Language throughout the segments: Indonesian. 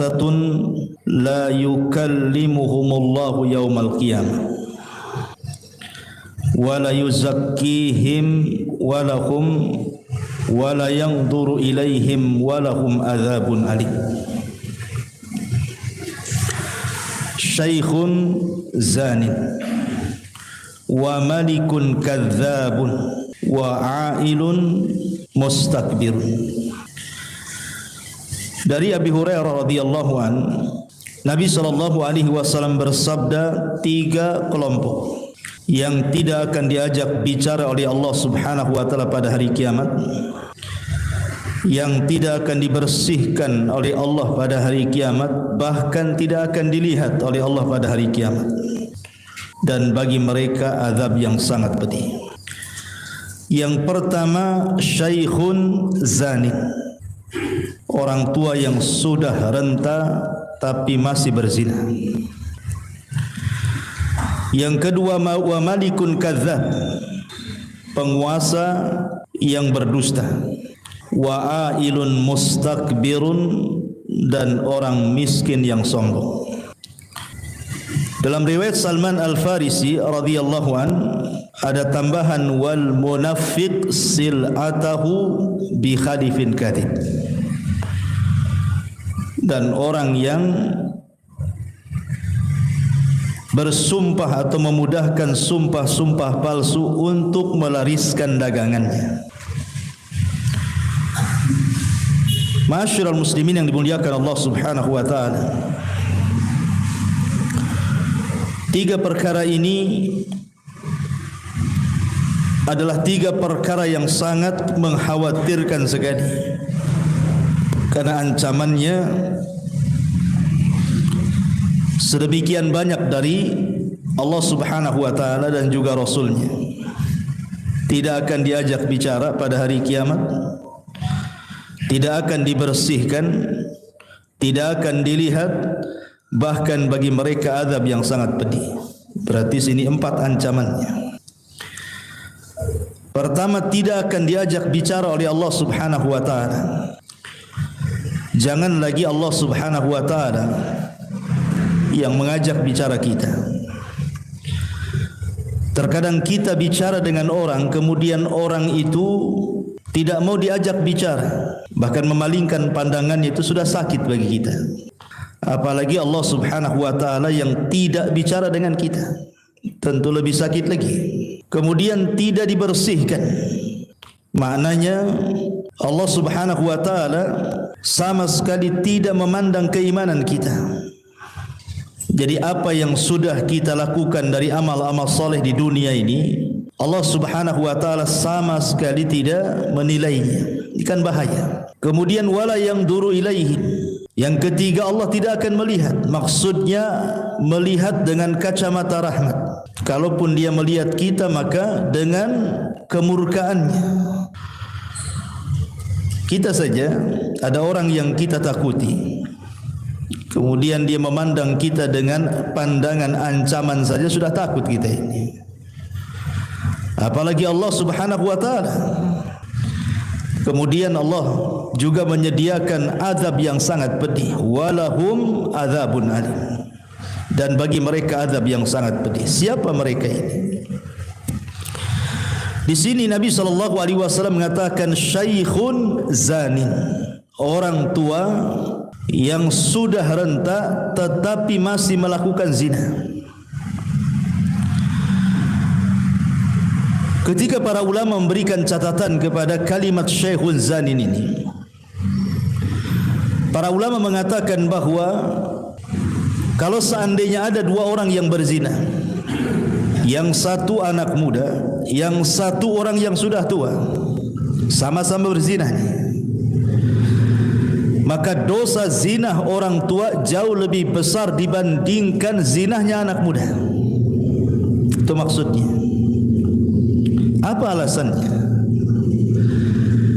thalathatun la yukallimuhumullahu yawmal qiyamah wa la yuzakkihim wa lahum wa la yanzuru ilaihim wa lahum adzabun alim. Syaikhun zanin wa malikun kadzabun wa ailun mustakbirun. Dari Abi Hurairah radhiyallahu an, Nabi SAW bersabda, 3 kelompok yang tidak akan diajak bicara oleh Allah Subhanahu wa taala pada hari kiamat, yang tidak akan dibersihkan oleh Allah pada hari kiamat, bahkan tidak akan dilihat oleh Allah pada hari kiamat, dan bagi mereka azab yang sangat pedih. Yang pertama, syaikhun zanin, orang tua yang sudah renta tapi masih berzina. Yang kedua, wa malikun kadzab, penguasa yang berdusta. Wa ailun mustakbirun, dan orang miskin yang sombong. Dalam riwayat Salman Al-Farisi radhiyallahu an ada tambahan wal munafiq sil'atahu bi khalifin kadhib, dan orang yang bersumpah atau memudahkan sumpah-sumpah palsu untuk melariskan dagangannya. Ma'asyiral muslimin yang dimuliakan Allah Subhanahu wa taala, 3 perkara ini adalah 3 perkara yang sangat mengkhawatirkan sekali, karena ancamannya sedemikian banyak dari Allah Subhanahu wa taala dan juga Rasulnya. Tidak akan diajak bicara pada hari kiamat, tidak akan dibersihkan, tidak akan dilihat, bahkan bagi mereka azab yang sangat pedih. Berarti sini 4 ancamannya. Pertama, tidak akan diajak bicara oleh Allah Subhanahu wa taala. Jangan lagi Allah Subhanahu wa taala yang mengajak bicara kita. Terkadang kita bicara dengan orang, kemudian orang itu tidak mau diajak bicara, bahkan memalingkan pandangannya, itu sudah sakit bagi kita. Apalagi Allah Subhanahu wa taala yang tidak bicara dengan kita, tentu lebih sakit lagi. Kemudian tidak dibersihkan, maknanya Allah Subhanahu wa taala sama sekali tidak memandang keimanan kita. Jadi apa yang sudah kita lakukan dari amal-amal soleh di dunia ini, Allah Subhanahu wa taala sama sekali tidak menilainya. Ini kan bahaya. Kemudian wala yang duru ilaihi, yang ketiga, Allah tidak akan melihat. Maksudnya melihat dengan kacamata rahmat. Kalaupun dia melihat kita, maka dengan kemurkaannya. Kita saja ada orang yang kita takuti, kemudian dia memandang kita dengan pandangan ancaman saja sudah takut kita ini. Apalagi Allah Subhanahu wa taala. Kemudian Allah juga menyediakan azab yang sangat pedih. Walahum adzabun alim, dan bagi mereka azab yang sangat pedih. Siapa mereka ini? Di sini Nabi SAW mengatakan syaikhun zanin, orang tua yang sudah renta tetapi masih melakukan zina. Ketika para ulama memberikan catatan kepada kalimat syaikhun zanin ini, para ulama mengatakan bahawa kalau seandainya ada 2 orang yang berzina, yang satu anak muda, yang satu orang yang sudah tua, sama-sama berzina, maka dosa zina orang tua jauh lebih besar dibandingkan zinahnya anak muda. Itu maksudnya. Apa alasannya?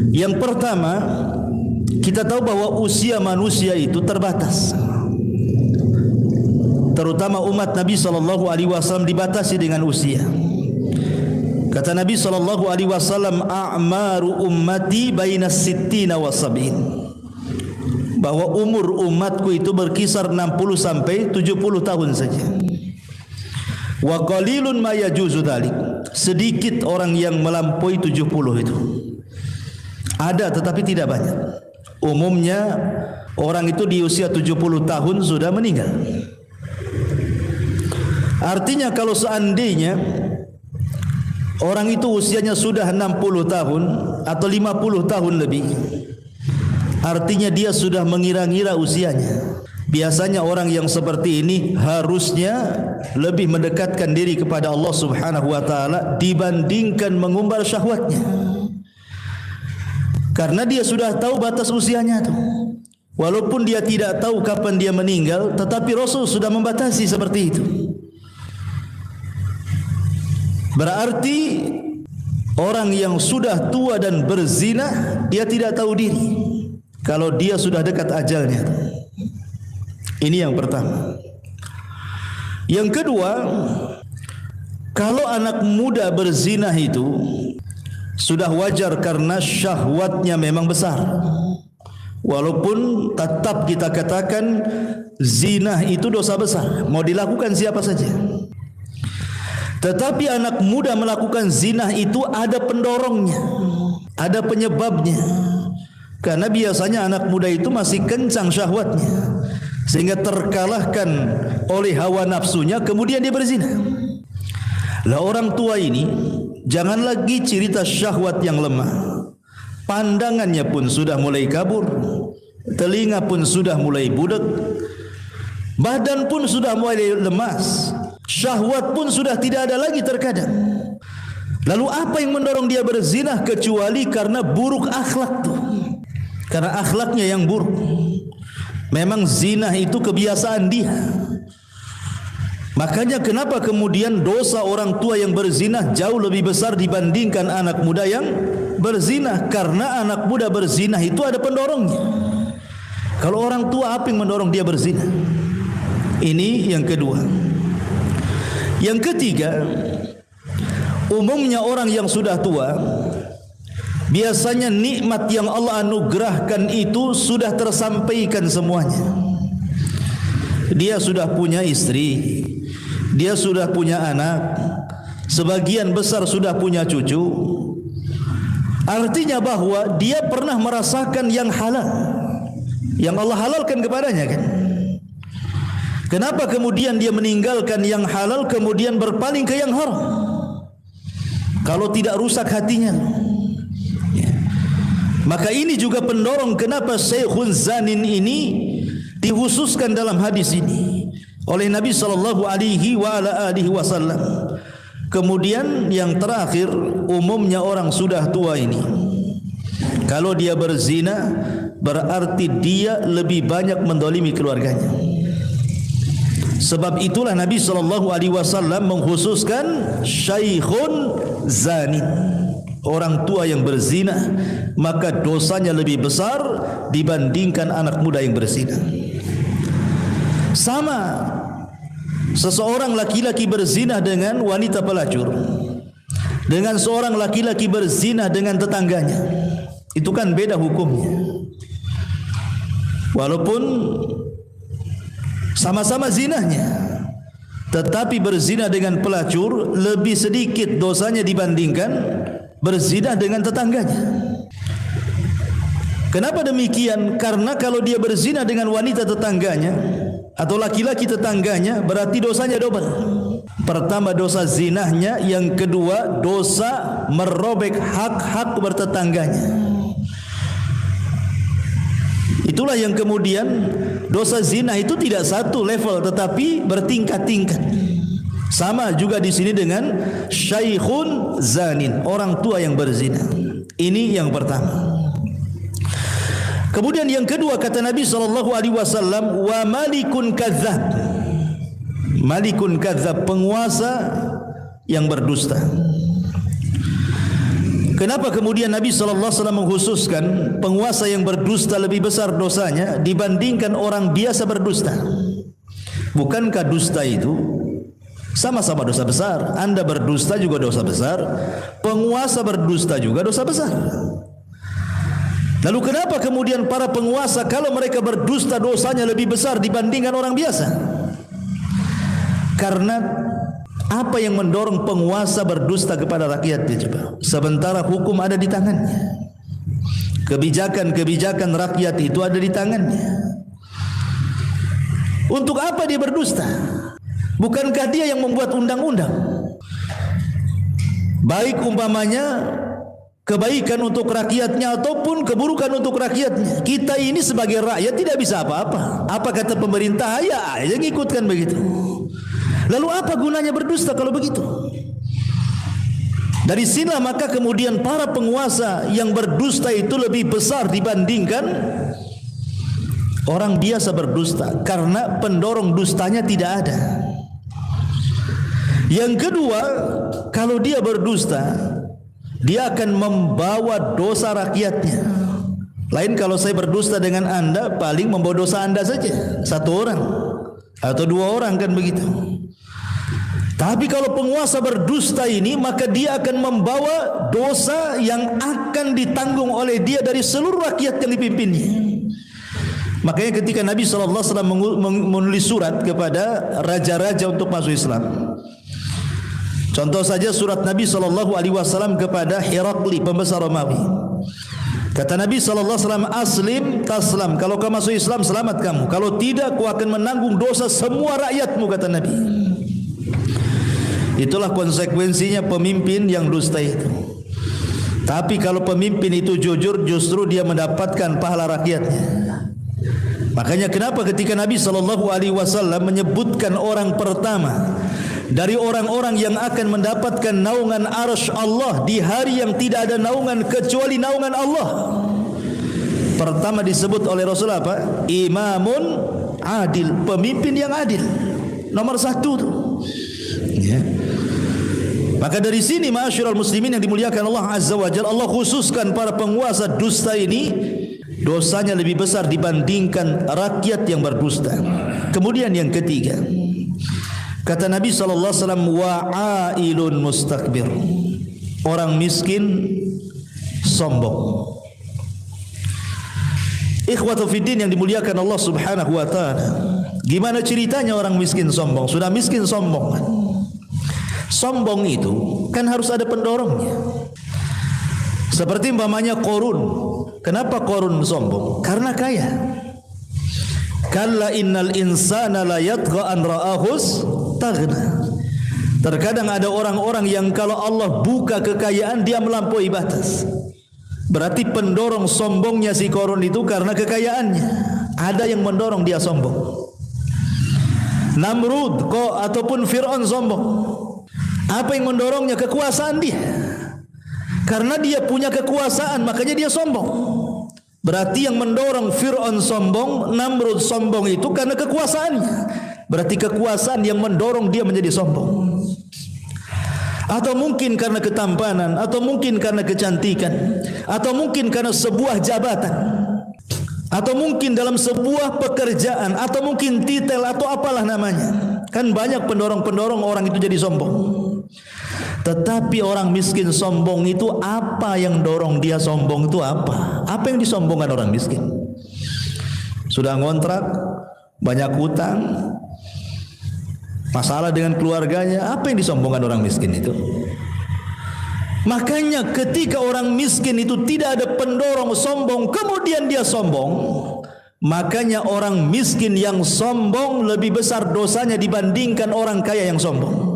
Yang pertama, kita tahu bahwa usia manusia itu terbatas. Terutama umat Nabi SAW dibatasi dengan usia. Kata Nabi SAW, a'maru ummati baina sittina wa sab'in. bahwa umur umatku itu berkisar 60 sampai 70 tahun saja. Wa qalilun ma yajuzu dzalik. Sedikit orang yang melampaui 70 itu. Ada tetapi tidak banyak. Umumnya orang itu di usia 70 tahun sudah meninggal. Artinya kalau seandainya orang itu usianya sudah 60 tahun atau 50 tahun lebih, artinya dia sudah mengira-ngira usianya. Biasanya orang yang seperti ini harusnya lebih mendekatkan diri kepada Allah Subhanahu wa taala dibandingkan mengumbar syahwatnya. Karena dia sudah tahu batas usianya itu. Walaupun dia tidak tahu kapan dia meninggal, tetapi Rasul sudah membatasi seperti itu. Berarti orang yang sudah tua dan berzina, dia tidak tahu diri kalau dia sudah dekat ajalnya. Ini yang pertama. Yang kedua, kalau anak muda berzina itu sudah wajar karena syahwatnya memang besar. Walaupun tetap kita katakan zina itu dosa besar, mau dilakukan siapa saja. Tetapi anak muda melakukan zina itu ada pendorongnya, ada penyebabnya. Karena biasanya anak muda itu masih kencang syahwatnya, sehingga terkalahkan oleh hawa nafsunya, kemudian dia berzina. Lah orang tua ini jangan lagi cerita syahwat yang lemah. Pandangannya pun sudah mulai kabur, telinga pun sudah mulai budak, badan pun sudah mulai lemas, syahwat pun sudah tidak ada lagi terkadang. Lalu apa yang mendorong dia berzina kecuali karena buruk akhlak tuh. Karena akhlaknya yang buruk. Memang zina itu kebiasaan dia. Makanya kenapa kemudian dosa orang tua yang berzina jauh lebih besar dibandingkan anak muda yang berzina. Karena anak muda berzina itu ada pendorongnya. Kalau orang tua apa yang mendorong dia berzina? Ini yang kedua. Yang ketiga, umumnya orang yang sudah tua, biasanya nikmat yang Allah anugerahkan itu sudah tersampaikan semuanya. Dia sudah punya istri, dia sudah punya anak, sebagian besar sudah punya cucu. Artinya bahwa dia pernah merasakan yang halal, yang Allah halalkan kepadanya kan. Kenapa kemudian dia meninggalkan yang halal kemudian berpaling ke yang haram? Kalau tidak rusak hatinya. Maka ini juga pendorong kenapa Syekhun Zanin ini dikhususkan dalam hadis ini oleh Nabi sallallahu alaihi wasallam. Kemudian yang terakhir, umumnya orang sudah tua ini, kalau dia berzina berarti dia lebih banyak mendolimi keluarganya. Sebab itulah Nabi sallallahu alaihi wasallam mengkhususkan Syekhun Zanin, orang tua yang berzina, maka dosanya lebih besar dibandingkan anak muda yang berzina. Sama seseorang laki-laki berzina dengan wanita pelacur, dengan seorang laki-laki berzina dengan tetangganya, itu kan beda hukumnya. Walaupun sama-sama zinahnya, tetapi berzina dengan pelacur lebih sedikit dosanya dibandingkan berzina dengan tetangganya. Kenapa demikian? Karena kalau dia berzina dengan wanita tetangganya atau laki-laki tetangganya, berarti dosanya double. Pertama dosa zinahnya, yang kedua dosa merobek hak-hak bertetangganya. Itulah yang kemudian dosa zina itu tidak satu level tetapi bertingkat-tingkat. Sama juga di sini dengan Syekhun Zanin, orang tua yang berzina. Ini yang pertama. Kemudian yang kedua kata Nabi sallallahu alaihi wasallam, wa malikun kadzdzab. Malikun kadzdzab, penguasa yang berdusta. Kenapa kemudian Nabi sallallahu alaihi wasallam mengkhususkan penguasa yang berdusta lebih besar dosanya dibandingkan orang biasa berdusta? Bukankah dusta itu sama-sama dosa besar? Anda berdusta juga dosa besar, penguasa berdusta juga dosa besar. Lalu kenapa kemudian para penguasa kalau mereka berdusta dosanya lebih besar dibandingkan orang biasa? Karena apa yang mendorong penguasa berdusta kepada rakyatnya coba? Sementara hukum ada di tangannya. Kebijakan-kebijakan rakyat itu ada di tangannya. Untuk apa dia berdusta? Bukankah dia yang membuat undang-undang? Baik umpamanya kebaikan untuk rakyatnya ataupun keburukan untuk rakyatnya. Kita ini sebagai rakyat tidak bisa apa-apa. Apa kata pemerintah? Ya aja ngikutkan begitu. Lalu apa gunanya berdusta kalau begitu? Dari sinilah maka kemudian para penguasa yang berdusta itu lebih besar dibandingkan orang biasa berdusta, karena pendorong dustanya tidak ada. Yang kedua, kalau dia berdusta, dia akan membawa dosa rakyatnya. Lain kalau saya berdusta dengan Anda, paling membawa dosa Anda saja, satu orang atau dua orang, kan begitu. Tapi kalau penguasa berdusta ini, maka dia akan membawa dosa yang akan ditanggung oleh dia dari seluruh rakyat yang dipimpinnya. Makanya ketika Nabi SAW menulis surat kepada raja-raja untuk masuk Islam, contoh saja surat Nabi SAW kepada Herakli, pembesar Romawi. Kata Nabi SAW, aslim taslam, kalau kamu masuk Islam selamat kamu, kalau tidak aku akan menanggung dosa semua rakyatmu, kata Nabi. Itulah konsekuensinya pemimpin yang dusta itu. Tapi kalau pemimpin itu jujur, justru dia mendapatkan pahala rakyatnya. Makanya kenapa ketika Nabi SAW menyebutkan orang pertama dari orang-orang yang akan mendapatkan naungan arsy Allah di hari yang tidak ada naungan kecuali naungan Allah, pertama disebut oleh Rasulullah apa? Imamun adil, pemimpin yang adil, nomor satu tuh. Ya. Maka dari sini ma'asyiral muslimin yang dimuliakan Allah Azza wa Jalla, Allah khususkan para penguasa dusta ini dosanya lebih besar dibandingkan rakyat yang berdusta. Kemudian yang ketiga, kata Nabi SAW, wa'ailun mustakbir, orang miskin sombong. Ikhwatu fiddin yang dimuliakan Allah Subhanahu wa ta'ala, gimana ceritanya orang miskin sombong? Sudah miskin sombong, sombong itu kan harus ada pendorongnya. Seperti umpamanya Qarun. Kenapa Qarun sombong? Karena kaya. Kalla innal insana la yatgha an ra'ahus taghna. Terkadang ada orang-orang yang kalau Allah buka kekayaan dia melampaui batas. Berarti pendorong sombongnya si Qarun itu karena kekayaannya. Ada yang mendorong dia sombong. Namrud ataupun Fir'aun sombong. Apa yang mendorongnya? Kekuasaan dia. Karena dia punya kekuasaan, makanya dia sombong. Berarti yang mendorong Fir'aun sombong, Namrud sombong itu karena kekuasaannya. Berarti kekuasaan yang mendorong dia menjadi sombong. Atau mungkin karena ketampanan, atau mungkin karena kecantikan, atau mungkin karena sebuah jabatan, atau mungkin dalam sebuah pekerjaan, atau mungkin titel atau apalah namanya. Kan banyak pendorong-pendorong orang itu jadi sombong. Tetapi orang miskin sombong itu apa yang dorong dia sombong itu apa? Apa yang disombongkan orang miskin? Sudah ngontrak, banyak hutang, masalah dengan keluarganya, apa yang disombongkan orang miskin itu? Makanya ketika orang miskin itu tidak ada pendorong sombong, kemudian dia sombong, makanya orang miskin yang sombong lebih besar dosanya dibandingkan orang kaya yang sombong.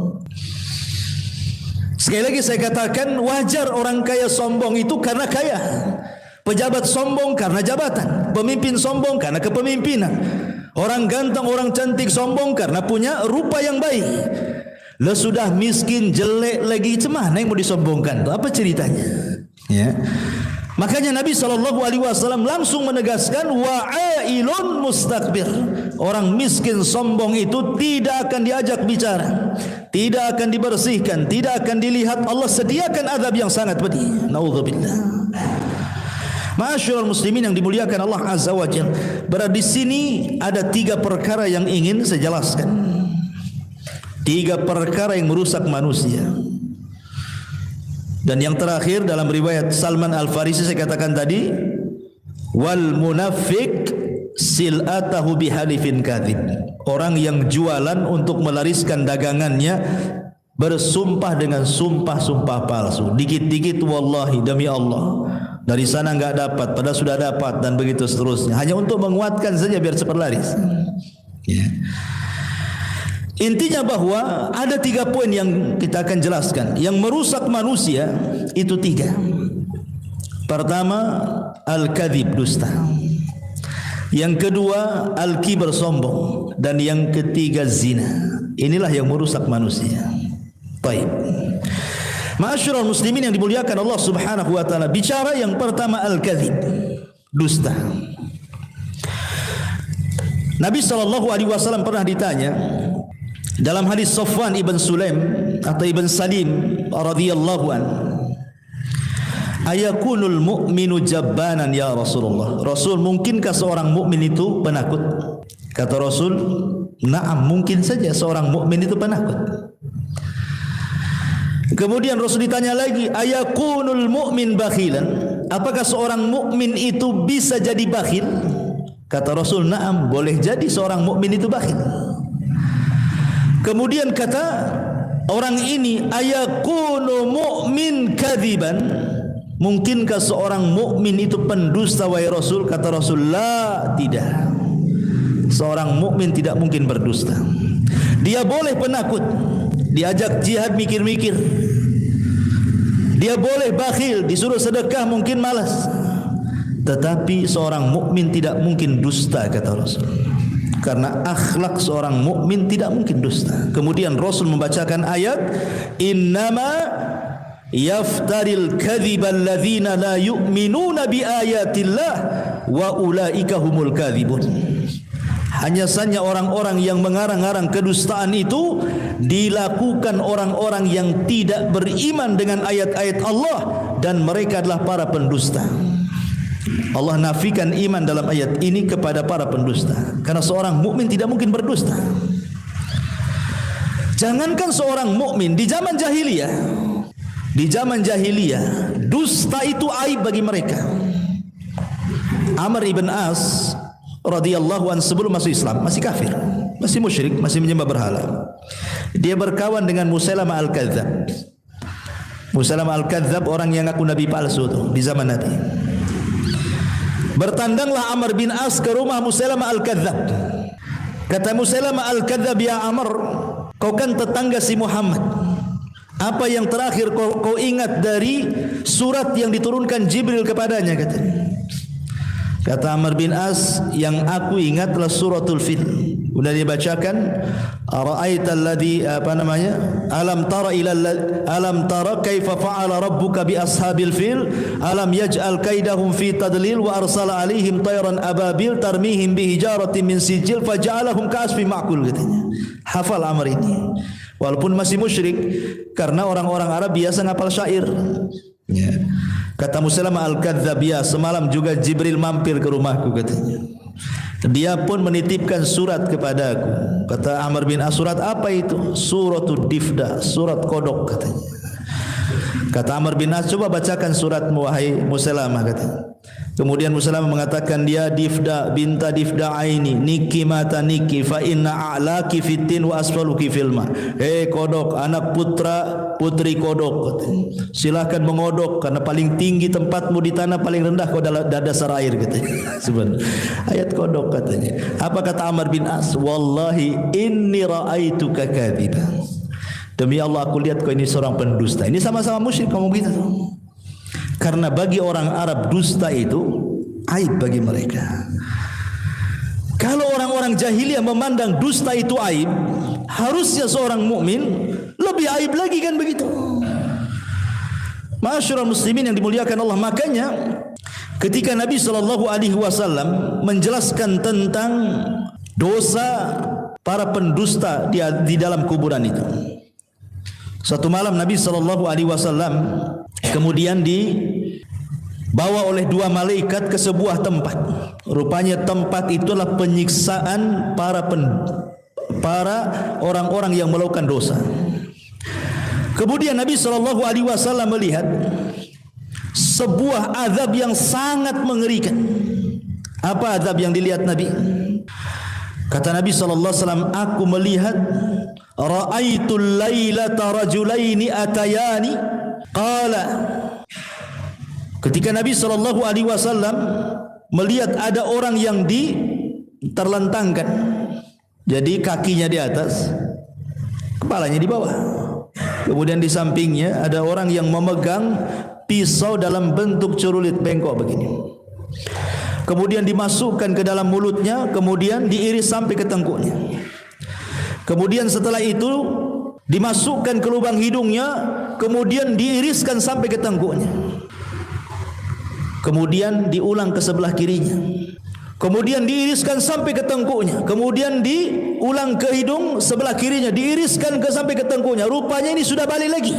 Sekali lagi saya katakan, wajar orang kaya sombong itu karena kaya. Pejabat sombong karena jabatan. Pemimpin sombong karena kepemimpinan. Orang ganteng, orang cantik sombong karena punya rupa yang baik. Lah sudah miskin, jelek lagi, cemana yang mau disombongkan? Itu apa ceritanya? Ya. Makanya Nabi SAW langsung menegaskan, wa'ailun mustakbir. Orang miskin sombong itu tidak akan diajak bicara, tidak akan dibersihkan, tidak akan dilihat. Allah sediakan azab yang sangat pedih. Naudzubillah. Ma'asyiral muslimin yang dimuliakan Allah Azza wa Jalla, berada di sini ada 3 perkara yang ingin saya jelaskan. 3 perkara yang merusak manusia. Dan yang terakhir dalam riwayat Salman Al-Farisi saya katakan tadi, Wal munafiq sil'atahu bihalifin kadhib. Orang yang jualan untuk melariskan dagangannya bersumpah dengan sumpah-sumpah palsu. Dikit-dikit wallahi demi Allah, dari sana enggak dapat, padahal sudah dapat, dan begitu seterusnya. Hanya untuk menguatkan saja biar cepat laris. Ya. Intinya bahwa ada 3 poin yang kita akan jelaskan yang merusak manusia. Itu 3. Pertama, al-kadhib, dusta. Yang kedua, al-kibr, sombong. Dan yang ketiga, zina. Inilah yang merusak manusia. Baik. Ma'asyiral muslimin yang dimuliakan Allah Subhanahu wa taala, bicara yang pertama al-kadhib, dusta. Nabi sallallahu alaihi wasallam pernah ditanya dalam hadis Safwan ibn Sulaim atau ibn Salim radhiyallahu an, ayakunul mu'minu jabbanan ya Rasulullah? Rasul, mungkinkah seorang mukmin itu penakut? Kata Rasul, na'am, mungkin saja seorang mukmin itu penakut. Kemudian Rasul ditanya lagi, ayakunul mu'min bakhilan? Apakah seorang mukmin itu bisa jadi bakhil? Kata Rasul, na'am, boleh jadi seorang mukmin itu bakhil. Kemudian kata orang ini, ayakunu mu'min kadziban? Mungkinkah seorang mukmin itu pendusta wahai Rasul? Kata Rasul, la, tidak. Seorang mukmin tidak mungkin berdusta. Dia boleh penakut, diajak jihad mikir-mikir. Dia boleh bakhil, disuruh sedekah mungkin malas. Tetapi seorang mukmin tidak mungkin dusta, kata Rasul. Karena akhlak seorang mukmin tidak mungkin dusta. Kemudian Rasul membacakan ayat, innama yaftaril kadhiba alladzina la yu'minuna bi ayatillah wa ulaika humul kadzibun. Hanya saja orang-orang yang mengarang-arang kedustaan itu dilakukan orang-orang yang tidak beriman dengan ayat-ayat Allah, dan mereka adalah para pendusta. Allah nafikan iman dalam ayat ini kepada para pendusta, karena seorang mukmin tidak mungkin berdusta. Jangankan seorang mukmin, di zaman jahiliyah, dusta itu aib bagi mereka. Amr ibn As radhiyallahu an sebelum masuk Islam masih kafir, masih musyrik, masih menyembah berhala. Dia berkawan dengan Musailamah al-Kadzab. Musailamah al-Kadzab orang yang ngaku nabi palsu itu di zaman Nabi. Bertandanglah Amr bin As ke rumah Musailamah al-Kadzab. Kata Musailamah al-Kadzab, ya Amr, kau kan tetangga si Muhammad. Apa yang terakhir kau ingat dari surat yang diturunkan Jibril kepadanya? Kata Amr bin As, yang aku ingat adalah suratul Fil. Sudah dibacakan, ara'aita alladhi alam tara kaifa fa'ala rabbuka bi ashabil fil alam yaj'al kaidahum fi tadlil wa arsala alaihim tayran ababil tarmihim bi hijaratin min sijil faja'alahum ka'asfin ma'kul, katanya. Hafal Amr ini walaupun masih musyrik, karena orang-orang Arab biasa ngapal syair. Ya. Kata Musailamah al-Kadzab, ya, semalam juga Jibril mampir ke rumahku, katanya. Dia pun menitipkan surat kepadaku. Kata Amr bin As, surat apa itu? Suratul Difda, surat kodok, katanya. Kata Amr bin As, coba bacakan suratmu wahai Musailamah, katanya. Kemudian Musailamah mengatakan, dia Difda binta Difda aini niki mata niki fa inna a'laki fitin wa asfaluki filma. Kodok, anak putri kodok, silakan mengodok, karena paling tinggi tempatmu di tanah, paling rendah kau dalam dasar air, katanya. Sebenarnya ayat kodok, katanya. Apa kata Amr bin As? Wallahi inni ra'aituka kadziban. Demi Allah, aku lihat kau ini seorang pendusta. Ini sama-sama musyrik kamu begitu. Karena bagi orang Arab dusta itu aib bagi mereka. Kalau orang-orang jahiliyah memandang dusta itu aib, harusnya seorang mukmin lebih aib lagi, kan begitu. Ma'asyiral muslimin yang dimuliakan Allah, makanya ketika Nabi SAW menjelaskan tentang dosa para pendusta di dalam kuburan itu, satu malam Nabi SAW kemudian dibawa oleh 2 malaikat ke sebuah tempat. Rupanya tempat itulah penyiksaan para orang-orang yang melakukan dosa. Kemudian Nabi SAW melihat sebuah azab yang sangat mengerikan. Apa azab yang dilihat Nabi? Kata Nabi SAW, aku melihat ra'aitul lailata rajulaini atayani qala. Ketika Nabi SAW melihat ada orang yang terlentangkan, jadi kakinya di atas, kepalanya di bawah. Kemudian di sampingnya ada orang yang memegang pisau dalam bentuk cerulit bengkok begini. Kemudian dimasukkan ke dalam mulutnya, kemudian diiris sampai ke tengkuknya. Kemudian setelah itu dimasukkan ke lubang hidungnya, kemudian diiriskan sampai ke tengkuknya. Kemudian diulang ke sebelah kirinya. Kemudian diiriskan sampai ke tengkuknya. Kemudian diulang ke hidung sebelah kirinya, diiriskan sampai ke tengkuknya. Rupanya ini sudah balik lagi.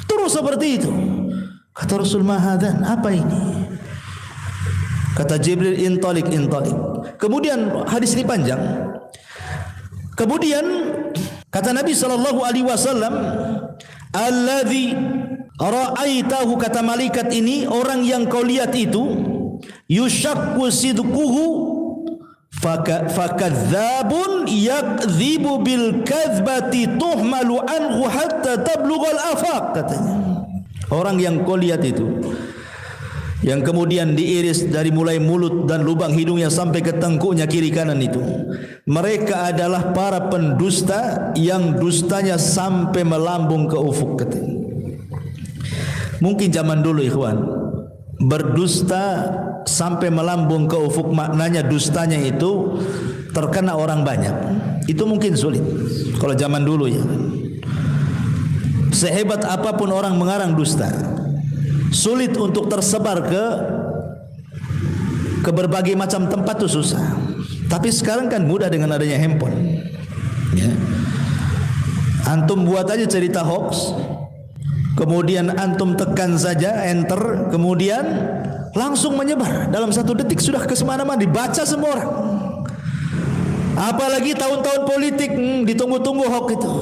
Terus seperti itu. Kata Rasul, mahadan, apa ini? Kata Jibril, intalik. Kemudian hadis ini panjang. Kemudian kata Nabi SAW, alladzi ra'aitahu, kata malaikat ini, orang yang kau lihat itu, yushakku sidquhu fakadzabun yakdzibu bil kadzbati tuhmalu anhu hatta tablughal afaq, katanya. Orang yang kau lihat itu, yang kemudian diiris dari mulai mulut dan lubang hidungnya sampai ke tengkuknya kiri kanan itu, mereka adalah para pendusta yang dustanya sampai melambung ke ufuk, katanya. Mungkin zaman dulu ikhwan, berdusta sampai melambung ke ufuk, maknanya dustanya itu terkena orang banyak. Itu mungkin sulit kalau zaman dulu ya. Sehebat apapun orang mengarang dusta, sulit untuk tersebar ke berbagai macam tempat itu susah. Tapi sekarang kan mudah dengan adanya handphone ya. Antum buat aja cerita hoax, kemudian antum tekan saja enter, kemudian langsung menyebar dalam 1 detik, sudah ke semana-mana, dibaca semua orang. Apalagi tahun-tahun politik, ditunggu-tunggu hoax itu.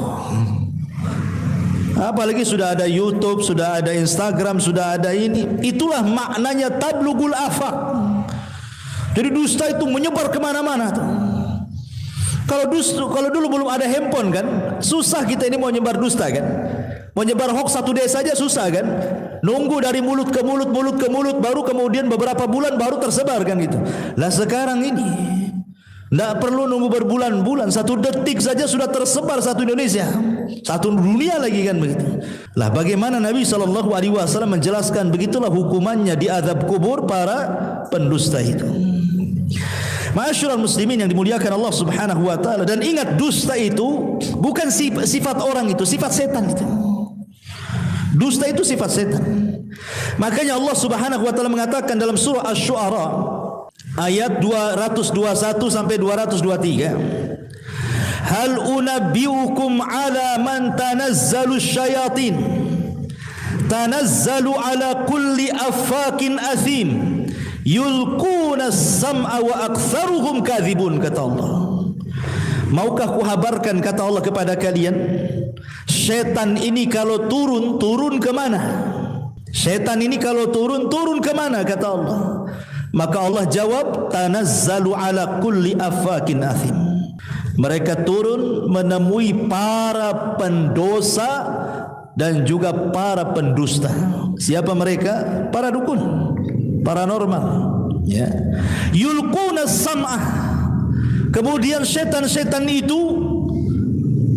Apalagi sudah ada YouTube, sudah ada Instagram, sudah ada ini. Itulah maknanya tablugul afaq. Jadi dusta itu menyebar kemana-mana tuh. Kalau dulu belum ada handphone kan, susah kita ini mau nyebar dusta kan. Mau nyebar hoax 1 desa saja susah kan. Nunggu dari mulut ke mulut, baru kemudian beberapa bulan baru tersebar kan gitu. Lah sekarang ini tidak perlu nunggu berbulan-bulan, 1 detik saja sudah tersebar satu Indonesia, satu dunia lagi kan begitu. Lah bagaimana Nabi SAW menjelaskan, begitulah hukumannya di azab kubur para pendusta itu. Ma'asyiral muslimin yang dimuliakan Allah Subhanahu wa taala, dan ingat, dusta itu bukan sifat orang, itu sifat setan itu. Dusta itu sifat setan. Makanya Allah Subhanahu wa taala mengatakan dalam surah Asy-Syu'ara ayat 221 sampai 223, hal unabbiukum ala man tanazzalu syayatin tanazzalu ala kulli affakin athim yulquna as-sam'a wa aktsaruhum kadzibun, kata Allah. Maukah kuhabarkan, kata Allah, kepada kalian, setan ini kalau turun kemana? Setan ini kalau turun kemana, kata Allah. Maka Allah jawab, tanazzalu ala kulli affakin athim. Mereka turun menemui para pendosa dan juga para pendusta. Siapa mereka? Para dukun, paranormal ya. Yulquna sam'ah. Kemudian setan-setan itu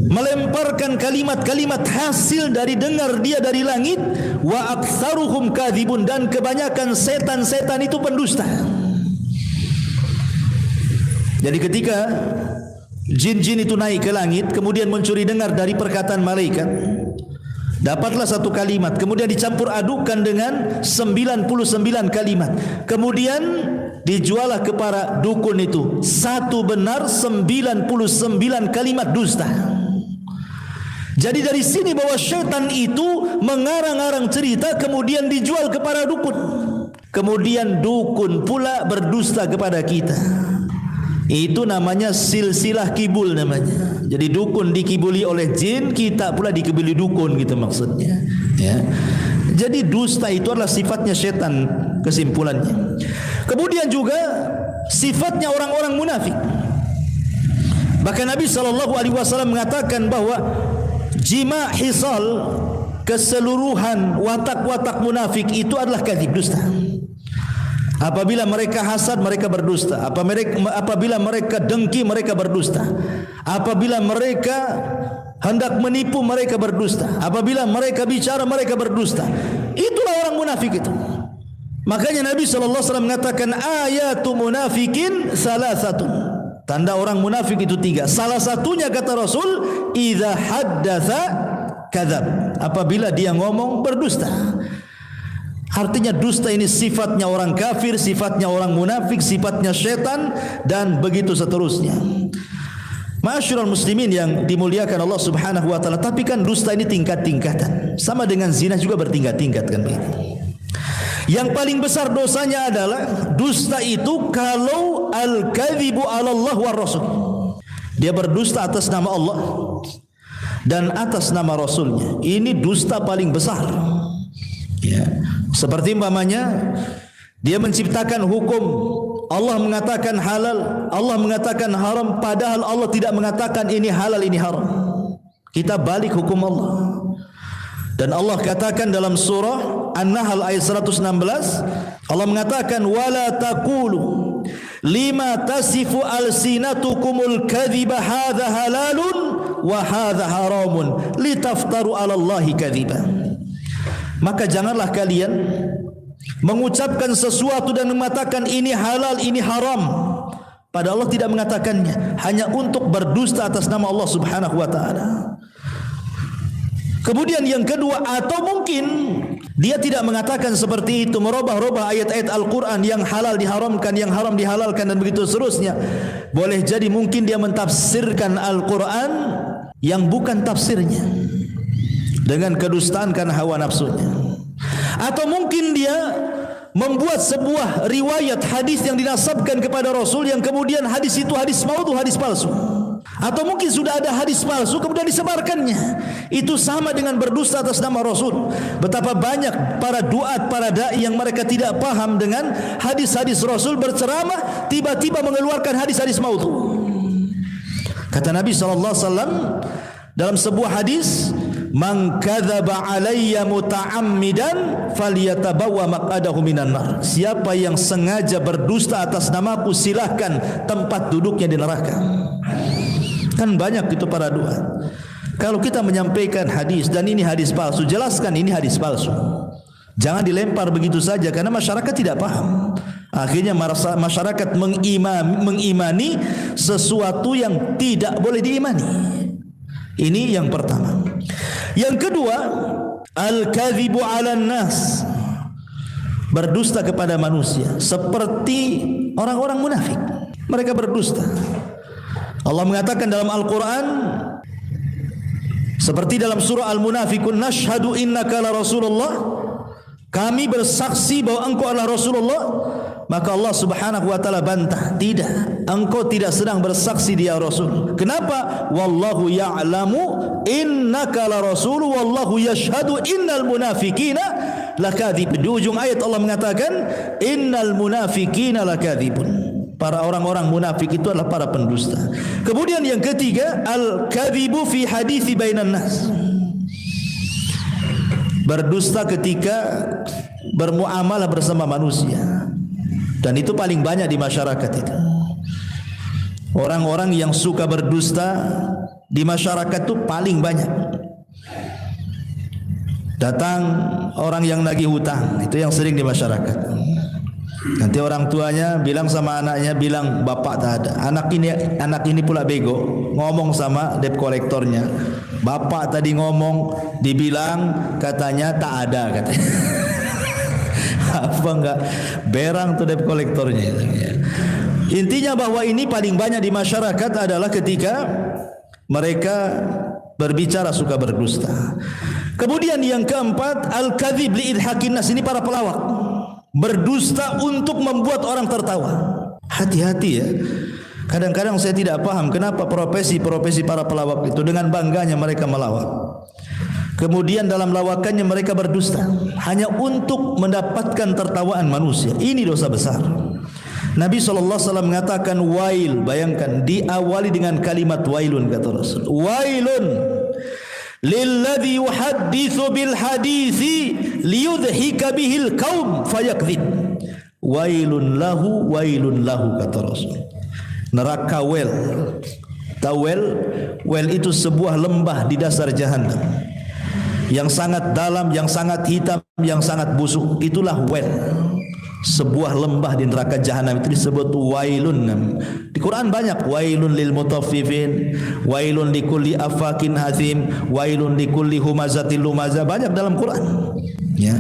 melemparkan kalimat-kalimat hasil dari dengar dia dari langit. Wa aktsaruhum kadzibun, dan kebanyakan setan-setan itu pendusta. Jadi ketika jin-jin itu naik ke langit, kemudian mencuri dengar dari perkataan malaikat, dapatlah 1 kalimat, kemudian dicampur adukan dengan 99 kalimat, kemudian dijualah kepada dukun itu 1 benar, 99 kalimat dusta. Jadi dari sini bahwa syaitan itu mengarang-arang cerita kemudian dijual kepada dukun. Kemudian dukun pula berdusta kepada kita. Itu namanya silsilah kibul namanya. Jadi dukun dikibuli oleh jin, kita pula dikibuli dukun gitu maksudnya. Ya. Jadi dusta itu adalah sifatnya syaitan, kesimpulannya. Kemudian juga sifatnya orang-orang munafik. Bahkan Nabi SAW mengatakan bahwa jima' hisal, keseluruhan watak-watak munafik itu adalah kadzib, dusta. Apabila mereka hasad, mereka berdusta. Apabila mereka dengki, mereka berdusta. Apabila mereka hendak menipu, mereka berdusta. Apabila mereka bicara, mereka berdusta. Itulah orang munafik itu. Makanya Nabi SAW mengatakan ayatu munafikin salasatun. Tanda orang munafik itu 3. Salah satunya kata Rasul, idza haddatsa kadzab. Apabila dia ngomong berdusta. Artinya dusta ini sifatnya orang kafir, sifatnya orang munafik, sifatnya setan, dan begitu seterusnya. Ma'asyiral muslimin yang dimuliakan Allah Subhanahu wa taala, tapi kan dusta ini tingkat-tingkatan. Sama dengan zina juga bertingkat-tingkat kan begitu. Yang paling besar dosanya adalah dusta itu kalau al-kadzibu 'ala Allah wa Rasul. Dia berdusta atas nama Allah dan atas nama Rasulnya. Ini dusta paling besar. Ya. Seperti umpamanya dia menciptakan hukum, Allah mengatakan halal, Allah mengatakan haram, padahal Allah tidak mengatakan ini halal, ini haram. Kita balik hukum Allah. Dan Allah katakan dalam surah An-Nahl ayat 116, Allah mengatakan wala taqulu lima tasifu alsinatukumul kadhiba hadza halalun wa hadza haramun litaftaru 'ala Allahi kadhiba. Maka janganlah kalian mengucapkan sesuatu dan mengatakan ini halal, ini haram, padahal Allah tidak mengatakannya, hanya untuk berdusta atas nama Allah Subhanahu wa taala. Kemudian yang kedua, atau mungkin dia tidak mengatakan seperti itu, merubah-rubah ayat-ayat Al-Quran, yang halal diharamkan, yang haram dihalalkan, dan begitu seterusnya. Boleh jadi mungkin dia mentafsirkan Al-Quran yang bukan tafsirnya dengan kedustaan karena hawa nafsunya. Atau mungkin dia membuat sebuah riwayat hadis yang dinasabkan kepada Rasul, yang kemudian hadis itu hadis maudhu, hadis palsu. Atau mungkin sudah ada hadis palsu kemudian disebarkannya. Itu sama dengan berdusta atas nama Rasul. Betapa banyak para duat, para dai yang mereka tidak paham dengan hadis-hadis Rasul, berceramah tiba-tiba mengeluarkan hadis-hadis maudhu. Kata Nabi SAW dalam sebuah hadis, man kadzaba alayya muta'ammidan falyatabawwa maq'adahu minan nar. Siapa yang sengaja berdusta atas namaku, silahkan tempat duduknya di neraka. Kan banyak itu para duat. Kalau kita menyampaikan hadis dan ini hadis palsu, jelaskan ini hadis palsu. Jangan dilempar begitu saja karena masyarakat tidak paham. Akhirnya masyarakat mengimani sesuatu yang tidak boleh diimani. Ini yang pertama. Yang kedua, al-kadzibu 'alan nas. Berdusta kepada manusia seperti orang-orang munafik. Mereka berdusta. Allah mengatakan dalam Al-Quran seperti dalam surah Al-Munafikun, nashhadu innaka la Rasulullah, kami bersaksi bahwa engkau adalah Rasulullah. Maka Allah Subhanahu wa taala bantah, tidak, engkau tidak sedang bersaksi dia Rasul. Kenapa? Wallahu ya'lamu innaka la Rasul wallahu yashhadu innal munafiqina lakadzib. Di ujung ayat Allah mengatakan innal munafiqina lakadzibun. Para orang-orang munafik itu adalah para pendusta. Kemudian yang ketiga, al-kadzibu fi hadithi bainan nas. Berdusta ketika bermuamalah bersama manusia. Dan itu paling banyak di masyarakat itu. Orang-orang yang suka berdusta di masyarakat itu paling banyak. Datang orang yang nagih hutang, itu yang sering di masyarakat. Nanti orang tuanya bilang sama anaknya, bilang bapak tak ada. Anak ini pula bego, ngomong sama debt kolektornya, bapak tadi ngomong, dibilang katanya tak ada katanya. Apa enggak berang tuh debt kolektornya. Intinya bahwa ini paling banyak di masyarakat adalah ketika mereka berbicara suka berdusta. Kemudian yang keempat, al-kadzib li idhakin nas. Ini para pelawak. Berdusta untuk membuat orang tertawa. Hati-hati ya. Kadang-kadang saya tidak paham kenapa profesi-profesi para pelawak itu dengan bangganya mereka melawak. Kemudian dalam lawakannya mereka berdusta hanya untuk mendapatkan tertawaan manusia. Ini dosa besar. Nabi SAW mengatakan wail, bayangkan diawali dengan kalimat wailun, kata Rasul. Wailun lilladzi yuhadditsu bil hadithi liyudhika bihil qaum fayakdzib. Wailun lahu, kata Rasul. Neraka wel. Tahu wel? Wel itu sebuah lembah di dasar jahanam yang sangat dalam, yang sangat hitam, yang sangat busuk. Itulah wel. Sebuah lembah di neraka jahanam itu disebut wailun. Di Quran banyak wailun lil mutaffifin, wailun likulli afakin hathim, wailun likulli humazatil lumazah, banyak dalam Quran. Ya.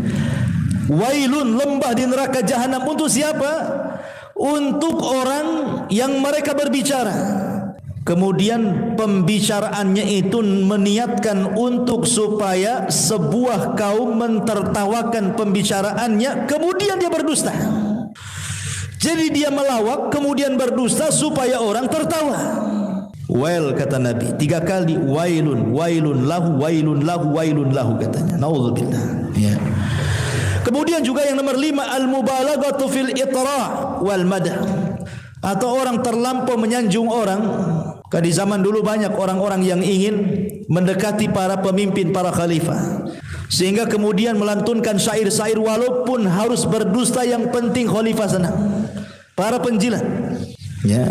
Wailun, lembah di neraka jahanam untuk siapa? Untuk orang yang mereka berbicara. Kemudian pembicaraannya itu meniatkan untuk supaya sebuah kaum mentertawakan pembicaraannya, kemudian dia berdusta. Jadi dia melawak kemudian berdusta supaya orang tertawa. Wail, kata Nabi 3 kali, wailun, wailun lahu, wailun lahu, wailun lahu, katanya. Nauzubillah. Ya. Kemudian juga yang nomor 5, al-mubalaghatu fil itra' wal madah, atau orang terlampau menyanjung orang. Kan di zaman dulu banyak orang-orang yang ingin mendekati para pemimpin, para khalifah, sehingga kemudian melantunkan syair-syair walaupun harus berdusta, yang penting khalifah senang. Para penjilat. Ya.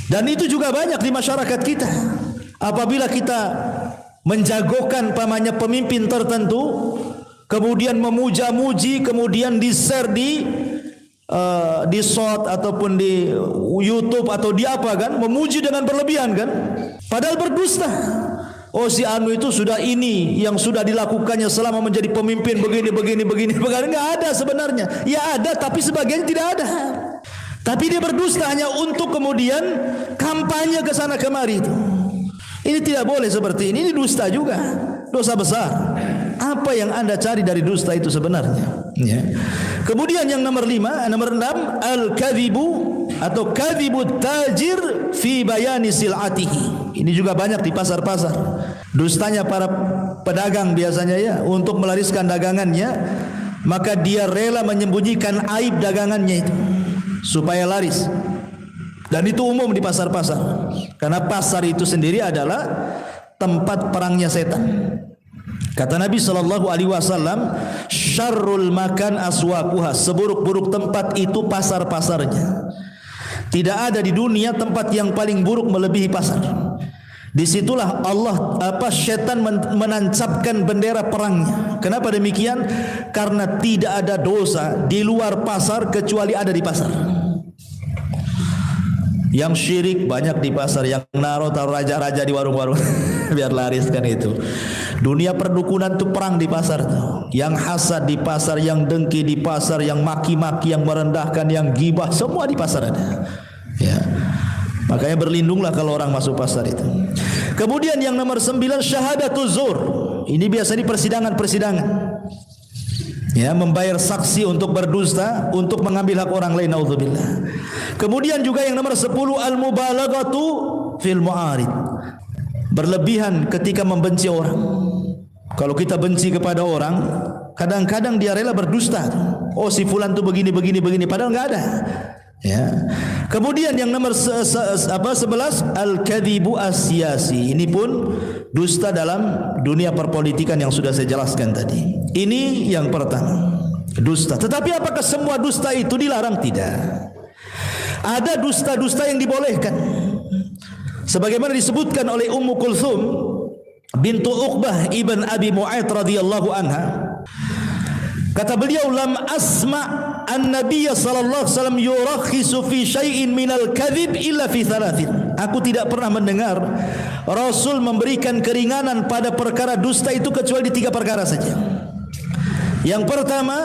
Dan itu juga banyak di masyarakat kita. Apabila kita menjagokan pamannya pemimpin tertentu, kemudian memuja-muji, kemudian di-share di shot ataupun di YouTube atau di apa, kan, memuji dengan berlebihan, kan, padahal berdusta. Oh, si anu itu sudah ini yang sudah dilakukannya selama menjadi pemimpin begini. Enggak ada sebenarnya. Ya ada, tapi sebagian tidak ada. Tapi dia berdusta hanya untuk kemudian kampanye ke sana kemari itu. Ini tidak boleh seperti ini dusta juga. Dosa besar. Apa yang Anda cari dari dusta itu sebenarnya? Ya. Kemudian yang nomor 5, nomor 6, al-kadhibu atau kadhibut tajir fi bayani sil'atihi. Ini juga banyak di pasar-pasar. Dustanya para pedagang biasanya, ya, untuk melariskan dagangannya, maka dia rela menyembunyikan aib dagangannya itu supaya laris. Dan itu umum di pasar-pasar. Karena pasar itu sendiri adalah tempat perangnya setan. Kata Nabi SAW, syarrul makan aswaquha, seburuk-buruk tempat itu pasar-pasarnya. Tidak ada di dunia tempat yang paling buruk melebihi pasar. Disitulah syaitan menancapkan bendera perangnya. Kenapa demikian? Karena tidak ada dosa di luar pasar kecuali ada di pasar. Yang syirik banyak di pasar, yang taruh raja-raja di warung-warung biar lariskan itu. Dunia perdukunan itu perang di pasar tuh. Yang hasad di pasar, yang dengki di pasar, yang maki-maki, yang merendahkan, yang gibah, semua di pasar ada. Ya. Makanya berlindunglah kalau orang masuk pasar itu. Kemudian yang nomor 9, syahadatuz zur. Ini biasa di persidangan-persidangan. Ya, membayar saksi untuk berdusta, untuk mengambil hak orang lain, naudzubillah. Kemudian juga yang nomor 10, al-mubalaghatu fil mu'arid. Berlebihan ketika membenci orang. Kalau kita benci kepada orang, kadang-kadang dia rela berdusta. Oh, si fulan tuh begini, padahal enggak ada. Ya. Kemudian yang nomor 11, al-kadhibu as-siyasi. Ini pun dusta dalam dunia perpolitikan yang sudah saya jelaskan tadi. Ini yang pertama, dusta. Tetapi apakah semua dusta itu dilarang? Tidak. Ada dusta-dusta yang dibolehkan. Sebagaimana disebutkan oleh Ummu Kulthum bintu Uqbah ibn Abi Mu'ayyid radhiyallahu anha. Kata beliau, lam asma' an-nabiy sallallahu alaihi wasallam yurakhisu fi syai'in minal kadhib illa fi thalathin. Aku tidak pernah mendengar Rasul memberikan keringanan pada perkara dusta itu kecuali di 3 perkara saja. Yang pertama,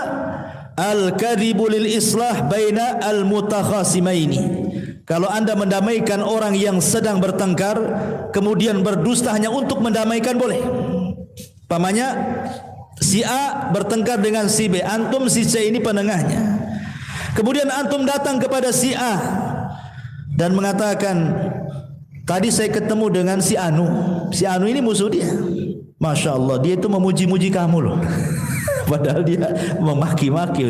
al-kadhibu lil islah baina al-mutakhasimaini. Kalau Anda mendamaikan orang yang sedang bertengkar, kemudian berdusta hanya untuk mendamaikan, boleh. Pamannya si A bertengkar dengan si B, antum si C ini penengahnya. Kemudian antum datang kepada si A dan mengatakan, tadi saya ketemu dengan si Anu. Si Anu ini musuh dia. Masya Allah, dia itu memuji-muji kamu loh. Padahal dia memaki-maki,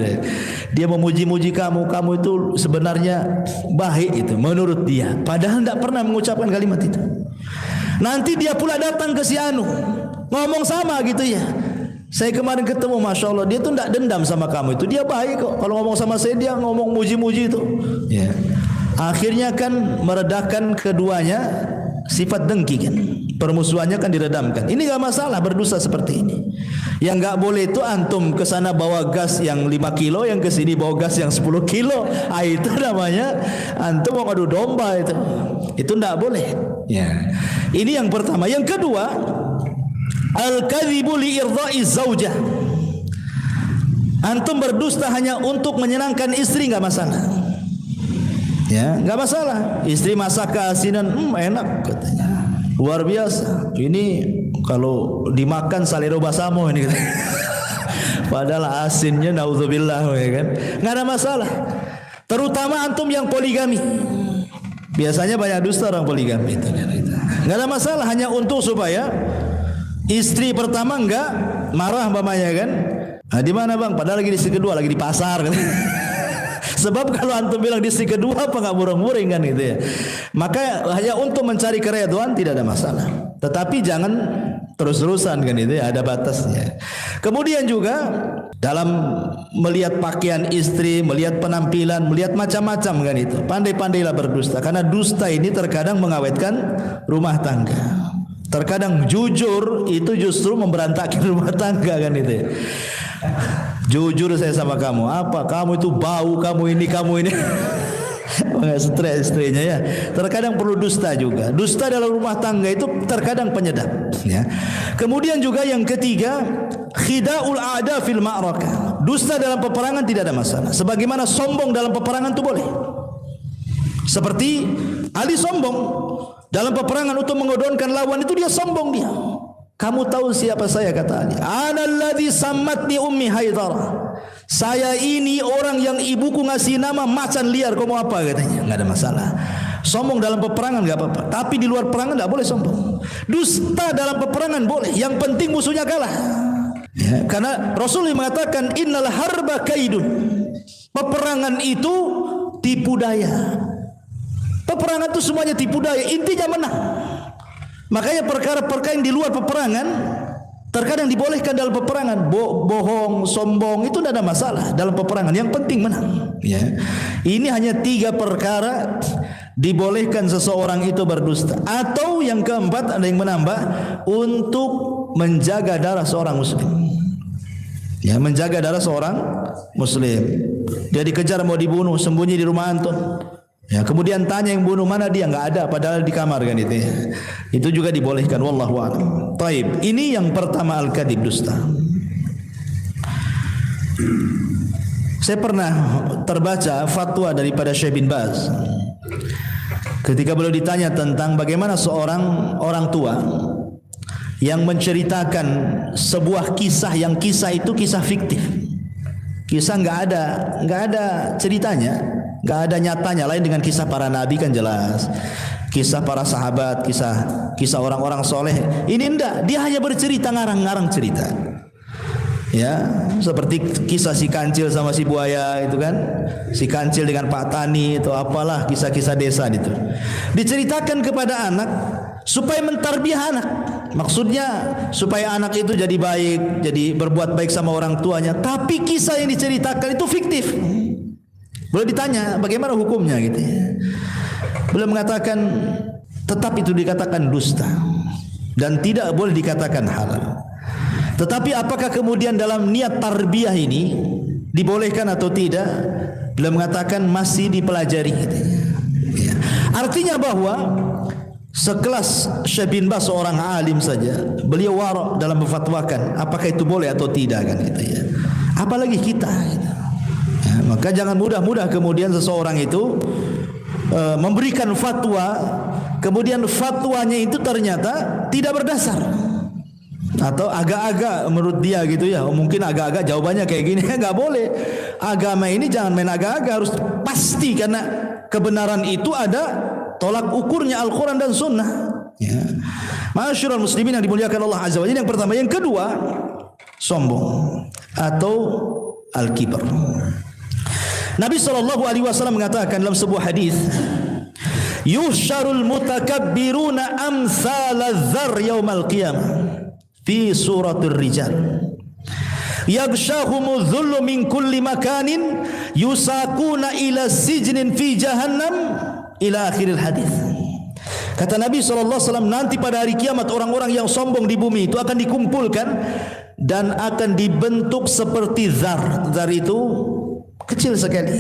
dia memuji-muji kamu itu sebenarnya baik itu menurut dia, padahal tidak pernah mengucapkan kalimat itu. Nanti dia pula datang ke si Anu ngomong sama gitu ya, saya kemarin ketemu, Masya Allah, dia tuh tidak dendam sama kamu itu, dia baik kok, kalau ngomong sama saya dia ngomong muji-muji itu ya. Akhirnya kan meredakan keduanya sifat dengki kan, permusuhannya kan diredamkan. Ini enggak masalah berdusta seperti ini. Yang enggak boleh itu antum ke sana bawa gas yang 5 kilo, yang ke sini bawa gas yang 10 kilo. Itu namanya antum mau adu domba itu. Itu enggak boleh. Ya. Ini yang pertama. Yang kedua, al-kadzibu li irdha'i zaujah. Antum berdusta hanya untuk menyenangkan istri, enggak masalah. Ya, enggak masalah. Istri masak keasinan, enak katanya. Luar biasa. Ini kalau dimakan salero basamo ini. Padahal asinnya naudzubillah ya kan. Enggak ada masalah. Terutama antum yang poligami. Biasanya banyak dusta orang poligami itu. Enggak ada masalah, hanya untuk supaya istri pertama enggak marah umpamanya kan. Nah, di mana Bang? Padahal lagi di istri kedua, lagi di pasar kan. Sebab kalau antum bilang di istri kedua apa enggak murung-muring kan gitu ya. Maka hanya untuk mencari keridhaan tidak ada masalah. Tetapi jangan terus-terusan kan itu ya, ada batasnya. Kemudian juga dalam melihat pakaian istri, melihat penampilan, melihat macam-macam kan itu. Pandai-pandailah berdusta, karena dusta ini terkadang mengawetkan rumah tangga. Terkadang jujur itu justru memberantakan rumah tangga kan itu ya. Jujur saya sama kamu, apa? Kamu itu bau, kamu ini. Stres istrinya ya. Terkadang perlu dusta juga. Dusta dalam rumah tangga itu terkadang penyedap. Ya. Kemudian juga yang ketiga, khida'ul a'da fil ma'rakah. Dusta dalam peperangan tidak ada masalah. Sebagaimana sombong dalam peperangan itu boleh. Seperti Ali sombong dalam peperangan untuk mengodonkan lawan itu, dia sombong dia. Kamu tahu siapa saya, kata Ali. Ana alladhi sammatni ummi Haidarah. Saya ini orang yang ibuku ngasih nama macan liar. Kau mau apa katanya? Enggak ada masalah. Sombong dalam peperangan enggak apa-apa, tapi di luar peperangan enggak boleh sombong. Dusta dalam peperangan boleh, yang penting musuhnya kalah. Ya, karena Rasulullah mengatakan innal harba kaidun. Peperangan itu tipu daya. Peperangan itu semuanya tipu daya, intinya menang. Makanya perkara-perkara yang di luar peperangan terkadang dibolehkan dalam peperangan. Bohong, sombong itu tidak ada masalah dalam peperangan. Yang penting menang. Ya. Ini hanya 3 perkara dibolehkan seseorang itu berdusta. Atau yang keempat, ada yang menambah, untuk menjaga darah seorang muslim. Ya, menjaga darah seorang muslim. Dia dikejar mau dibunuh, sembunyi di rumah antum. Ya, kemudian tanya yang bunuh, mana dia? Enggak ada, padahal di kamar kan itu ya. Itu juga dibolehkan, wallahu a'lam. Taib. Ini yang pertama, al-kadzib, dusta. Saya pernah terbaca fatwa daripada Syekh bin Baz. Ketika beliau ditanya tentang bagaimana seorang orang tua yang menceritakan sebuah kisah, yang kisah itu kisah fiktif. Kisah enggak ada ceritanya. Gak ada nyatanya, lain dengan kisah para nabi kan jelas, kisah para sahabat, kisah orang-orang soleh. Ini enggak, dia hanya bercerita, ngarang-ngarang cerita. Ya, seperti kisah si kancil sama si buaya itu kan, si kancil dengan Pak Tani itu, apalah kisah-kisah desa itu. Diceritakan kepada anak supaya mentarbiah anak. Maksudnya supaya anak itu jadi baik, jadi berbuat baik sama orang tuanya. Tapi kisah yang diceritakan itu fiktif. Beliau ditanya bagaimana hukumnya gitu ya. Beliau mengatakan tetap itu dikatakan dusta dan tidak boleh dikatakan halal. Tetapi apakah kemudian dalam niat tarbiyah ini dibolehkan atau tidak? Beliau mengatakan masih dipelajari gitu ya. Artinya bahwa sekelas Syekh bin Baz, seorang alim saja, beliau wara' dalam memfatwakan apakah itu boleh atau tidak kan gitu ya. Apalagi kita gitu. Ya, maka jangan mudah-mudah kemudian seseorang itu memberikan fatwa, kemudian fatwanya itu ternyata tidak berdasar atau agak-agak menurut dia gitu ya. Mungkin agak-agak jawabannya kayak gini. Enggak boleh. Agama ini jangan main agak-agak, harus pasti, karena kebenaran itu ada tolak ukurnya, Al-Quran dan Sunnah. Ya. Masyarul muslimin yang dimuliakan Allah Azza wa Jalla. Yang pertama, yang kedua, sombong. atau al-kibar. Nabi SAW mengatakan dalam sebuah hadis, yuhsyarul mutakabbiruna amsalaz dzar yaumal qiyamah fi suratir rijal yaghshahumuz dhullu min kulli makanin yusaquna ila sijnin fi jahannam ila akhiril hadis. Kata Nabi SAW, nanti pada hari kiamat orang-orang yang sombong di bumi itu akan dikumpulkan dan akan dibentuk seperti zar. Zar itu kecil sekali,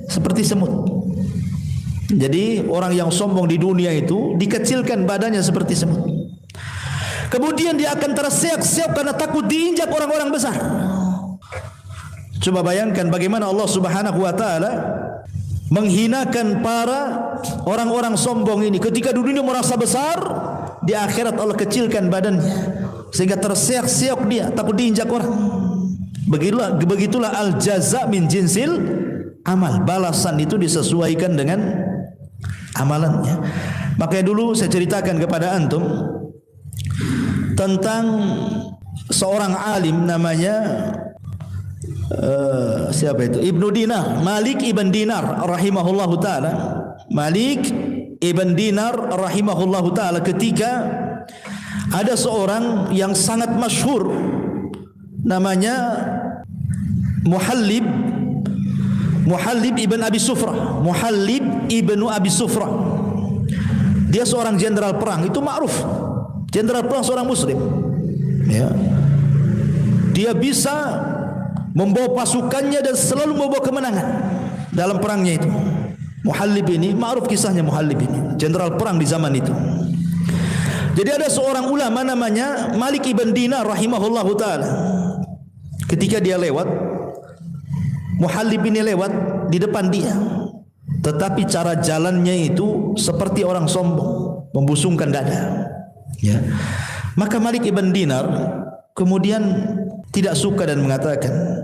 seperti semut. Jadi orang yang sombong di dunia itu dikecilkan badannya seperti semut. Kemudian dia akan terseok-seok karena takut diinjak orang-orang besar. Coba bayangkan bagaimana Allah Subhanahu wa taala menghinakan para orang-orang sombong ini. Ketika di dunia merasa besar, di akhirat Allah kecilkan badannya sehingga terseok-seok dia, takut diinjak orang. Begitulah al-jaza min jinsil amal. Balasan itu disesuaikan dengan amalannya. Makanya dulu saya ceritakan kepada antum tentang seorang alim namanya siapa itu? Ibnu Dinar, Malik ibn Dinar rahimahullahu taala. Malik ibn Dinar rahimahullahu taala, ketika ada seorang yang sangat masyhur namanya Muhallib ibn Abi Sufrah. Muhallib ibnu Abi Sufrah. Dia seorang jenderal perang, itu ma'ruf. Jenderal perang seorang muslim. Ya. Dia bisa membawa pasukannya dan selalu membawa kemenangan dalam perangnya itu. Muhallib ini ma'ruf kisahnya. Muhallib ini jenderal perang di zaman itu. Jadi ada seorang ulama namanya Malik ibn Dinar rahimahullahu taala. Ketika dia lewat, Muhallib ini lewat di depan dia, tetapi cara jalannya itu seperti orang sombong, membusungkan dada. Ya. Maka Malik ibn Dinar kemudian tidak suka dan mengatakan,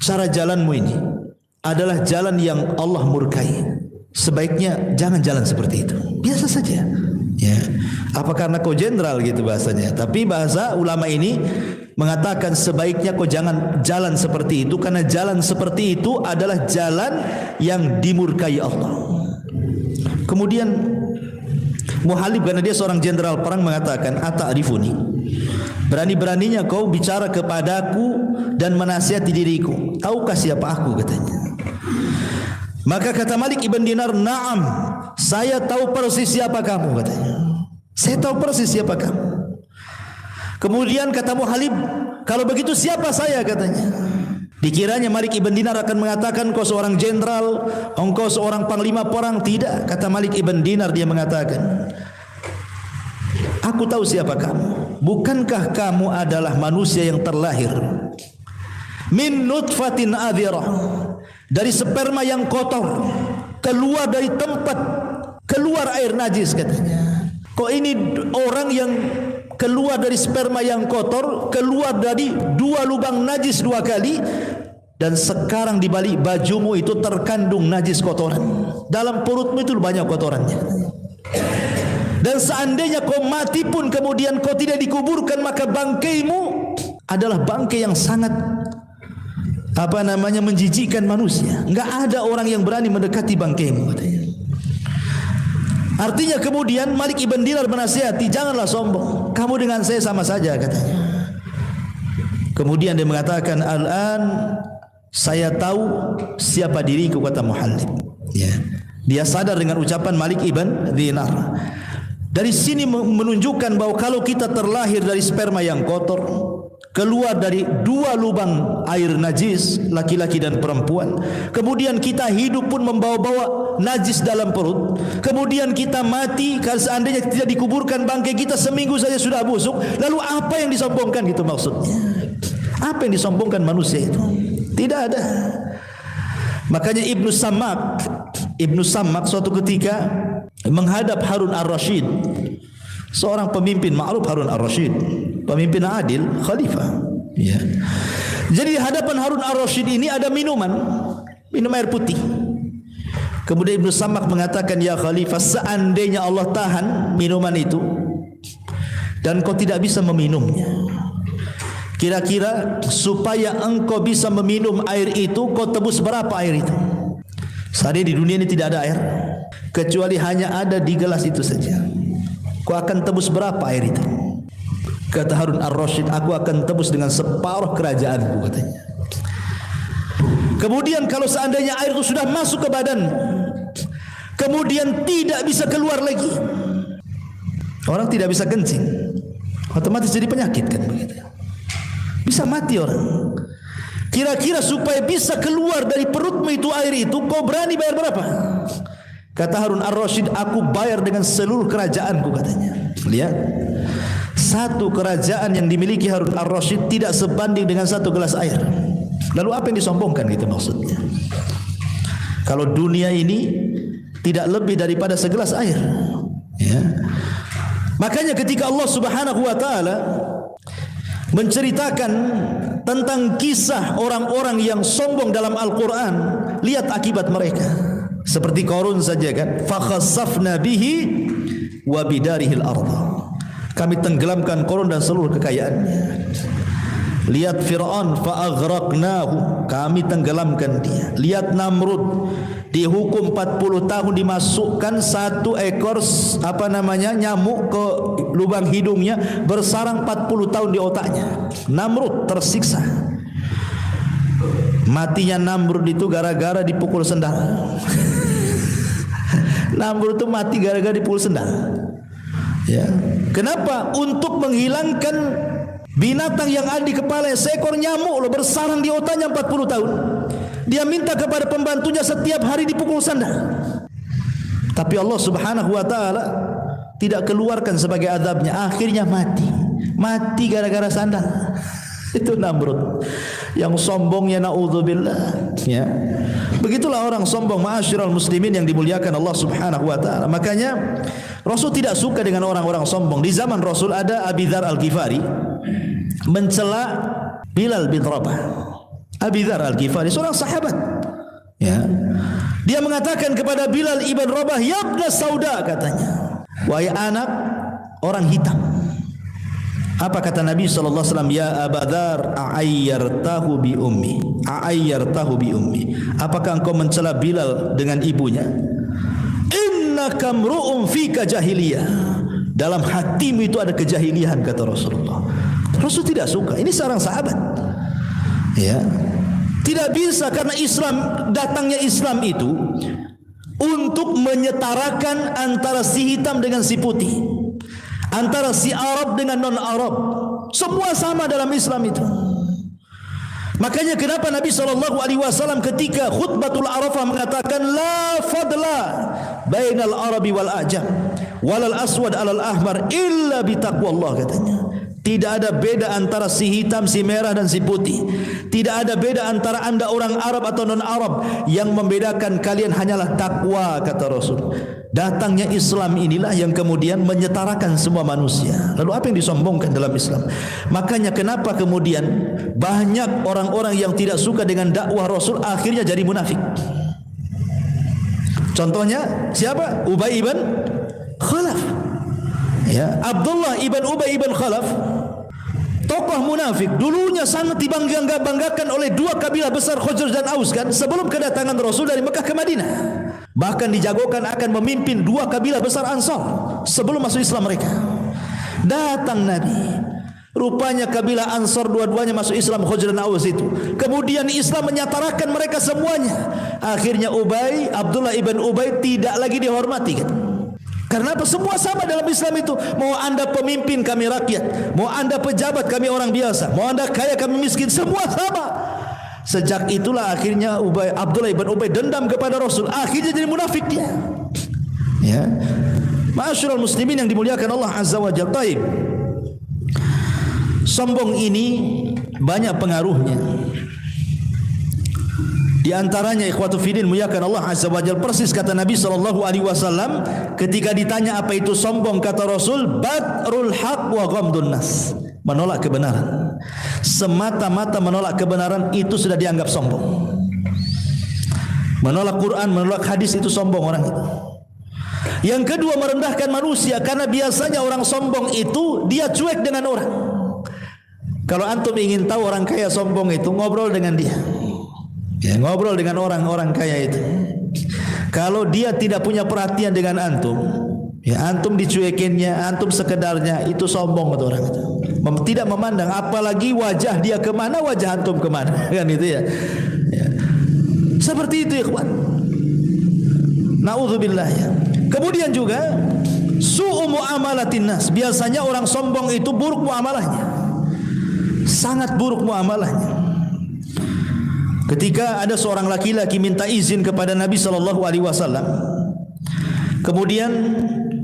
cara jalanmu ini adalah jalan yang Allah murkai. Sebaiknya jangan jalan seperti itu. Biasa saja. Ya. Apa karena kau jenderal gitu bahasanya? Tapi bahasa ulama ini mengatakan sebaiknya kau jangan jalan seperti itu, karena jalan seperti itu adalah jalan yang dimurkai Allah. Kemudian Muhallib, karena dia seorang jenderal perang, mengatakan, ata'rifuni, berani-beraninya kau bicara kepadaku dan menasihati diriku, tahukah siapa aku, katanya. Maka kata Malik ibn Dinar, na'am, saya tahu persis siapa kamu, katanya. Saya tahu persis siapa kamu. Kemudian kata Muhallib, kalau begitu siapa saya, katanya. Dikiranya Malik ibn Dinar akan mengatakan kau seorang jenderal, engkau seorang panglima perang. Tidak, kata Malik ibn Dinar, dia mengatakan, aku tahu siapa kamu. Bukankah kamu adalah manusia yang terlahir min nutfatin adhirah, dari sperma yang kotor, keluar dari tempat keluar air najis, katanya. Kok ini orang yang keluar dari sperma yang kotor, keluar dari 2 lubang najis 2 kali, dan sekarang di balik bajumu itu terkandung najis kotoran. Dalam perutmu itu banyak kotorannya. Dan seandainya kau mati pun kemudian kau tidak dikuburkan, maka bangkaimu adalah bangkai yang sangat menjijikkan manusia. Enggak ada orang yang berani mendekati bangkaimu, katanya. Artinya kemudian Malik ibn Dinar menasihati, janganlah sombong, kamu dengan saya sama saja, katanya. Kemudian dia mengatakan, al-an saya tahu siapa diriku, kata Muhallib. Ya. Dia sadar dengan ucapan Malik ibn Dinar. Dari sini menunjukkan bahwa kalau kita terlahir dari sperma yang kotor, keluar dari 2 lubang air najis, laki-laki dan perempuan, kemudian kita hidup pun membawa-bawa najis dalam perut, kemudian kita mati, kalau seandainya tidak dikuburkan bangkai kita seminggu saja sudah busuk, lalu apa yang disombongkan, gitu maksudnya. Apa yang disombongkan manusia itu? Tidak ada. Makanya Ibnu Sammak suatu ketika menghadap Harun ar-Rasyid, seorang pemimpin ma'ruf. Harun ar-Rasyid pemimpin adil, khalifah, ya. Jadi di hadapan Harun ar-Rasyid ini ada minum air putih. Kemudian Ibnu Sammak mengatakan, ya khalifah, seandainya Allah tahan minuman itu dan kau tidak bisa meminumnya, Kira-kira supaya engkau bisa meminum air itu, kau tebus berapa air itu? Saat ini di dunia ini tidak ada air, kecuali hanya ada di gelas itu saja. Kau akan tebus berapa air itu? Kata Harun Ar-Rasyid, aku akan tebus dengan separuh kerajaanku, katanya. Kemudian kalau seandainya air itu sudah masuk ke badan, kemudian tidak bisa keluar lagi, orang tidak bisa kencing, otomatis jadi penyakit kan begitu. Bisa mati orang. Kira-kira supaya bisa keluar dari perutmu itu air itu, kau berani bayar berapa? Kata Harun Ar-Rasyid, aku bayar dengan seluruh kerajaanku, katanya. Lihat, satu kerajaan yang dimiliki Harun Ar-Rasyid tidak sebanding dengan satu gelas air. Lalu apa yang disombongkan gitu maksudnya? Kalau dunia ini tidak lebih daripada segelas air, ya. Makanya ketika Allah Subhanahu wa taala menceritakan tentang kisah orang-orang yang sombong dalam Al-Quran, lihat akibat mereka. Seperti Qarun saja kan, fa khassafna bihi wa bidarihil ardh. Kami tenggelamkan Qarun dan seluruh kekayaannya. Lihat Fir'aun, fa aghraqnahu, kami tenggelamkan dia. Lihat Namrud, dihukum 40 tahun, dimasukkan satu ekor nyamuk ke lubang hidungnya, bersarang 40 tahun di otaknya. Namrud tersiksa. Matinya Namrud itu gara-gara dipukul sendal. Namrud itu mati gara-gara dipukul sendal. Ya. Kenapa? Untuk menghilangkan binatang yang ada di kepala, seekor nyamuk loh, bersarang di otaknya 40 tahun. Dia minta kepada pembantunya setiap hari dipukul sandal. Tapi Allah Subhanahu wa taala tidak keluarkan sebagai azabnya, akhirnya mati. Mati gara-gara sandal. Itu Namrud yang sombongnya, naudzubillah, ya. Begitulah orang sombong, ma'asyiral muslimin yang dimuliakan Allah Subhanahu wa taala. Makanya Rasul tidak suka dengan orang-orang sombong. Di zaman Rasul ada Abi Dzar Al-Ghifari mencela Bilal bin Rabah. Abi Dzar Al-Ghifari seorang sahabat, ya. Dia mengatakan kepada Bilal ibn Rabah, "Ya ibn Sauda," katanya, "wahai anak orang hitam." Apa kata Nabi sallallahu alaihi wasallam? "Ya Aba Dzar, a'ayyartahu bi ummi." A'ayyartahu bi ummi. Apakah engkau mencela Bilal dengan ibunya? Innaka mru'un fika jahiliyah. Dalam hatimu itu ada kejahilian, kata Rasulullah. Rasul tidak suka. Ini seorang sahabat, ya. Tidak bisa, karena Islam, datangnya Islam itu untuk menyetarakan antara si hitam dengan si putih, antara si Arab dengan non-Arab. Semua sama dalam Islam itu. Makanya kenapa Nabi SAW ketika khutbatul Arafah mengatakan la fadla bainal Arabi wal Ajam walal aswad alal ahmar illa bitaqwallah, katanya. Tidak ada beda antara si hitam, si merah dan si putih. Tidak ada beda antara anda orang Arab atau non-Arab. Yang membedakan kalian hanyalah takwa, kata Rasul. Datangnya Islam inilah yang kemudian menyetarakan semua manusia. Lalu apa yang disombongkan dalam Islam? Makanya kenapa kemudian banyak orang-orang yang tidak suka dengan dakwah Rasul akhirnya jadi munafik. Contohnya siapa? Ubay ibn Khalaf, ya. Abdullah ibn Ubay ibn Khalaf, tokoh munafik, dulunya sangat dibanggakan oleh dua kabilah besar, Khazraj dan Aus, kan, sebelum kedatangan Rasul dari Mekah ke Madinah. Bahkan dijagokan akan memimpin dua kabilah besar Ansar sebelum masuk Islam mereka. Datang Nabi, rupanya kabilah Ansar dua-duanya masuk Islam, Khazraj dan Aus itu. Kemudian Islam menyatarakan mereka semuanya. Akhirnya Abdullah ibn Ubay tidak lagi dihormati, kan? Karena apa? Semua sama dalam Islam itu. Mau anda pemimpin, kami rakyat. Mau anda pejabat, kami orang biasa. Mau anda kaya, kami miskin. Semua sama. Sejak itulah akhirnya Abdullah ibn Ubay dendam kepada Rasul. Akhirnya jadi munafik dia, ya. Ma'asyiral muslimin yang dimuliakan Allah Azza wa Jalla. Taib. Sombong ini banyak pengaruhnya. Di antaranya ikhwatu fiddin muliakan Allah Azza wa Jalla, persis kata Nabi SAW ketika ditanya apa itu sombong, kata Rasul, batrul haq wa ghamdun nas, menolak kebenaran. Semata-mata menolak kebenaran itu sudah dianggap sombong. Menolak Quran, menolak hadis, itu sombong orang itu. Yang kedua, merendahkan manusia, karena biasanya orang sombong itu dia cuek dengan orang. Kalau antum ingin tahu orang kaya sombong itu, ngobrol dengan dia. Ya, ngobrol dengan orang-orang kaya itu. Kalau dia tidak punya perhatian dengan antum, ya antum dicuekinnya, antum sekedarnya, itu sombong itu orang itu. Tidak memandang, apalagi wajah dia kemana, wajah antum kemana, kan itu ya. Ya. Seperti itu ikhwan. Na'udzubillah ya. Kemudian juga su'u muamalatin nas. Biasanya orang sombong itu buruk muamalahnya. Sangat buruk muamalahnya. Ketika ada seorang laki-laki minta izin kepada Nabi SAW, kemudian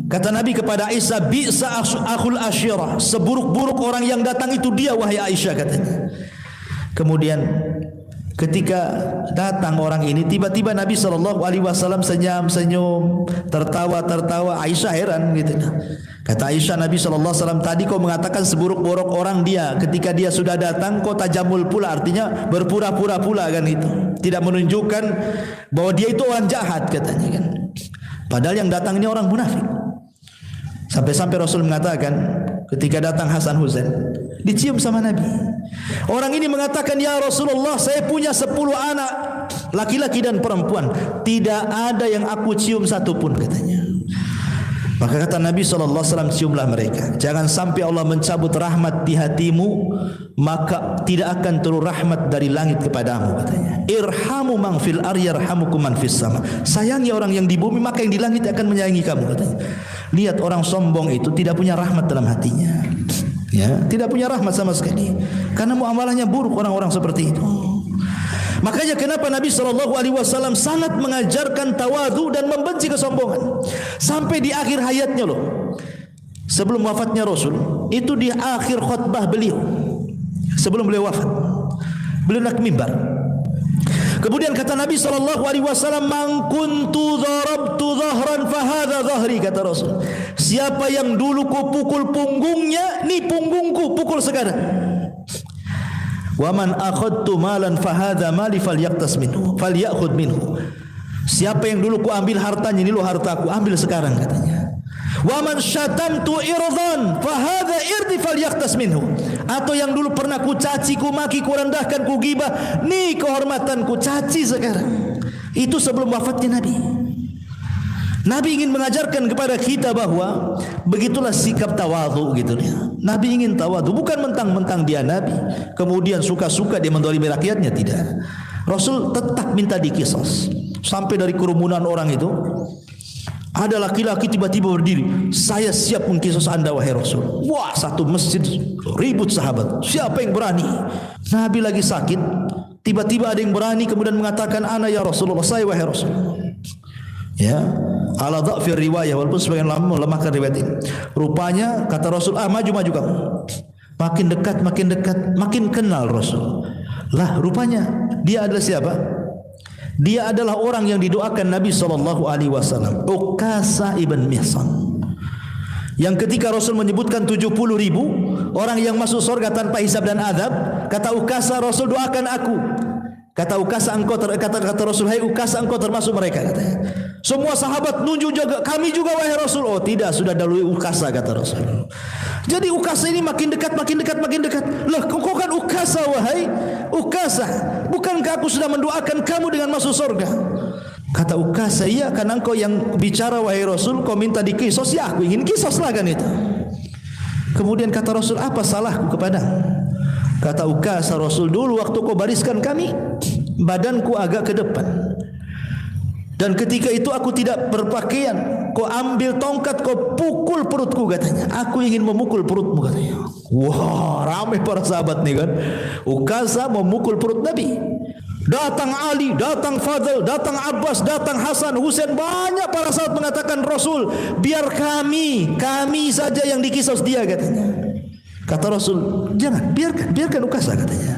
kata Nabi kepada Aisyah, bi'sa akhul asyirah, seburuk-buruk orang yang datang itu dia wahai Aisyah, katanya. Kemudian ketika datang orang ini, tiba-tiba Nabi SAW senyum-senyum, tertawa-tertawa. Aisyah heran gitu. Kata Aisyah, Nabi SAW, tadi kau mengatakan seburuk-buruk orang dia, ketika dia sudah datang kau tajamul pula, artinya berpura-pura pula, kan itu. Tidak menunjukkan bahwa dia itu orang jahat, katanya kan. Padahal yang datang ini orang munafik. Sampai-sampai Rasul mengatakan ketika datang Hasan Husain, dicium sama Nabi. Orang ini mengatakan, ya Rasulullah, saya punya 10 anak, laki-laki dan perempuan, tidak ada yang aku cium satupun, katanya. Maka kata Nabi SAW, ciumlah mereka. Jangan sampai Allah mencabut rahmat di hatimu, maka tidak akan turun rahmat dari langit kepadamu, katanya. Irhamu man fil ardi yarhamukum man fis sama. Sayangi orang yang di bumi, maka yang di langit akan menyayangi kamu, katanya. Lihat orang sombong itu tidak punya rahmat dalam hatinya. Ya, tidak punya rahmat sama sekali. Karena muamalahnya buruk orang-orang seperti itu. Makanya kenapa Nabi SAW sangat mengajarkan tawadhu dan membenci kesombongan. Sampai di akhir hayatnya loh, sebelum wafatnya Rasul, itu di akhir khutbah beliau, sebelum beliau wafat, beliau naik mimbar. Kemudian kata Nabi SAW, man kuntu darabtu dhahran fahadha dhahri, kata Rasul. Siapa yang dulu ku pukul punggungnya, nih punggungku, pukul sekarang. Wa man akhadtu malan fahadha mali falyaqtas minhu falyakhud minhu. Siapa yang dulu ku ambil hartanya, ini lo hartaku, ambil sekarang, katanya. Wa man syatamtu irdan fahadha irdi falyaqtas minhu. Atau yang dulu pernah ku caci, ku maki, ku rendahkan, ku gibah, nih kehormatanku, caci sekarang. Itu sebelum wafatnya Nabi. Nabi ingin mengajarkan kepada kita bahwa begitulah sikap tawadhu, gitu ya. Nabi ingin tawadhu, bukan mentang-mentang dia Nabi kemudian suka-suka dia mendolimi rakyatnya, tidak. Rasul tetap minta dikisos. Sampai dari kerumunan orang itu ada laki-laki tiba-tiba berdiri, saya siap mengkisos anda wahai Rasul. Wah, satu masjid ribut sahabat, siapa yang berani? Nabi lagi sakit, tiba-tiba ada yang berani kemudian mengatakan, ana ya Rasulullah, saya wahai Rasul. Ya, ala dha'fir riwayah, walaupun sebagian ulama melemahkan riwayat ini. Rupanya kata Rasul, maju-maju kamu. Makin dekat, makin kenal Rasul. Lah, rupanya dia adalah siapa? Dia adalah orang yang didoakan Nabi SAW, Uqasah ibn Mihsan. Yang ketika Rasul menyebutkan 70.000 orang yang masuk surga tanpa hisab dan adab, kata Uqasah, Rasul doakan aku. Kata Uqasah, kata Rasul, hai Uqasah, engkau termasuk mereka, katanya. Semua sahabat nunjuk juga, kami juga wahai Rasul. Oh tidak, sudah dahului Uqasah, kata Rasul. Jadi Uqasah ini makin dekat. Loh, kau kan Uqasah, wahai Uqasah, bukankah aku sudah mendoakan kamu dengan masuk surga? Kata Uqasah, iya, karena engkau yang bicara wahai Rasul, kau minta dikisos, ya aku ingin kisos lah, kan itu. Kemudian kata Rasul, apa salahku kepadamu? Kata Uqasah, Rasul, dulu waktu kau bariskan kami, badanku agak ke depan. Dan ketika itu aku tidak berpakaian, kau ambil tongkat, kau pukul perutku, katanya. Aku ingin memukul perutmu, katanya. Wah, ramai para sahabat nih kan. Uqasah memukul perut Nabi. Datang Ali, datang Fadl, datang Abbas, datang Hasan, Husain, banyak para sahabat mengatakan, Rasul, biar kami saja yang dikisos dia, katanya. Kata Rasul, jangan, biarkan Uqasah, katanya.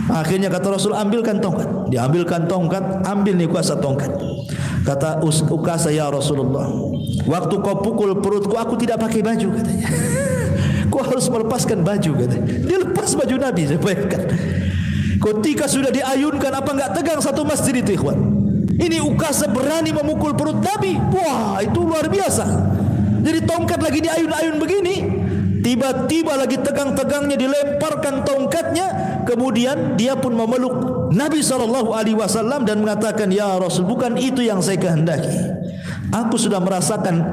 Akhirnya kata Rasul, ambilkan tongkat. Diambilkan tongkat, ambil nih Uqasah tongkat. Kata Uqasah, ya Rasulullah, waktu kau pukul perutku, aku tidak pakai baju, katanya. Kau harus melepaskan baju, katanya. Dia lepas baju Nabi, saya bayangkan. Ketika sudah diayunkan, apa enggak tegang satu masjid itu, ikhwan. Ini Uqasah berani memukul perut Nabi. Wah, itu luar biasa. Jadi tongkat lagi diayun-ayun begini, Tiba-tiba lagi tegang-tegangnya dilemparkan tongkatnya, kemudian dia pun memeluk Nabi SAW dan mengatakan, ya Rasul, bukan itu yang saya kehendaki. Aku sudah merasakan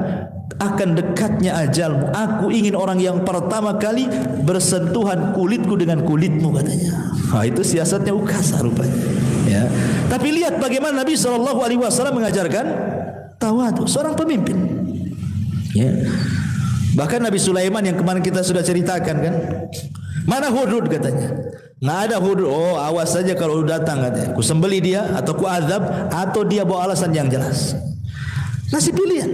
akan dekatnya ajalmu. Aku ingin orang yang pertama kali bersentuhan kulitku dengan kulitmu, katanya. Itu siasatnya Ukasah rupanya. Ya. Tapi lihat bagaimana Nabi SAW mengajarkan tawadu, seorang pemimpin. Ya. Bahkan Nabi Sulaiman yang kemarin kita sudah ceritakan kan, mana Hudhud katanya, nggak ada Hudhud. Oh, awas saja kalau datang katanya, ku sembeli dia atau ku azab, atau dia bawa alasan yang jelas. Ngasih pilihan.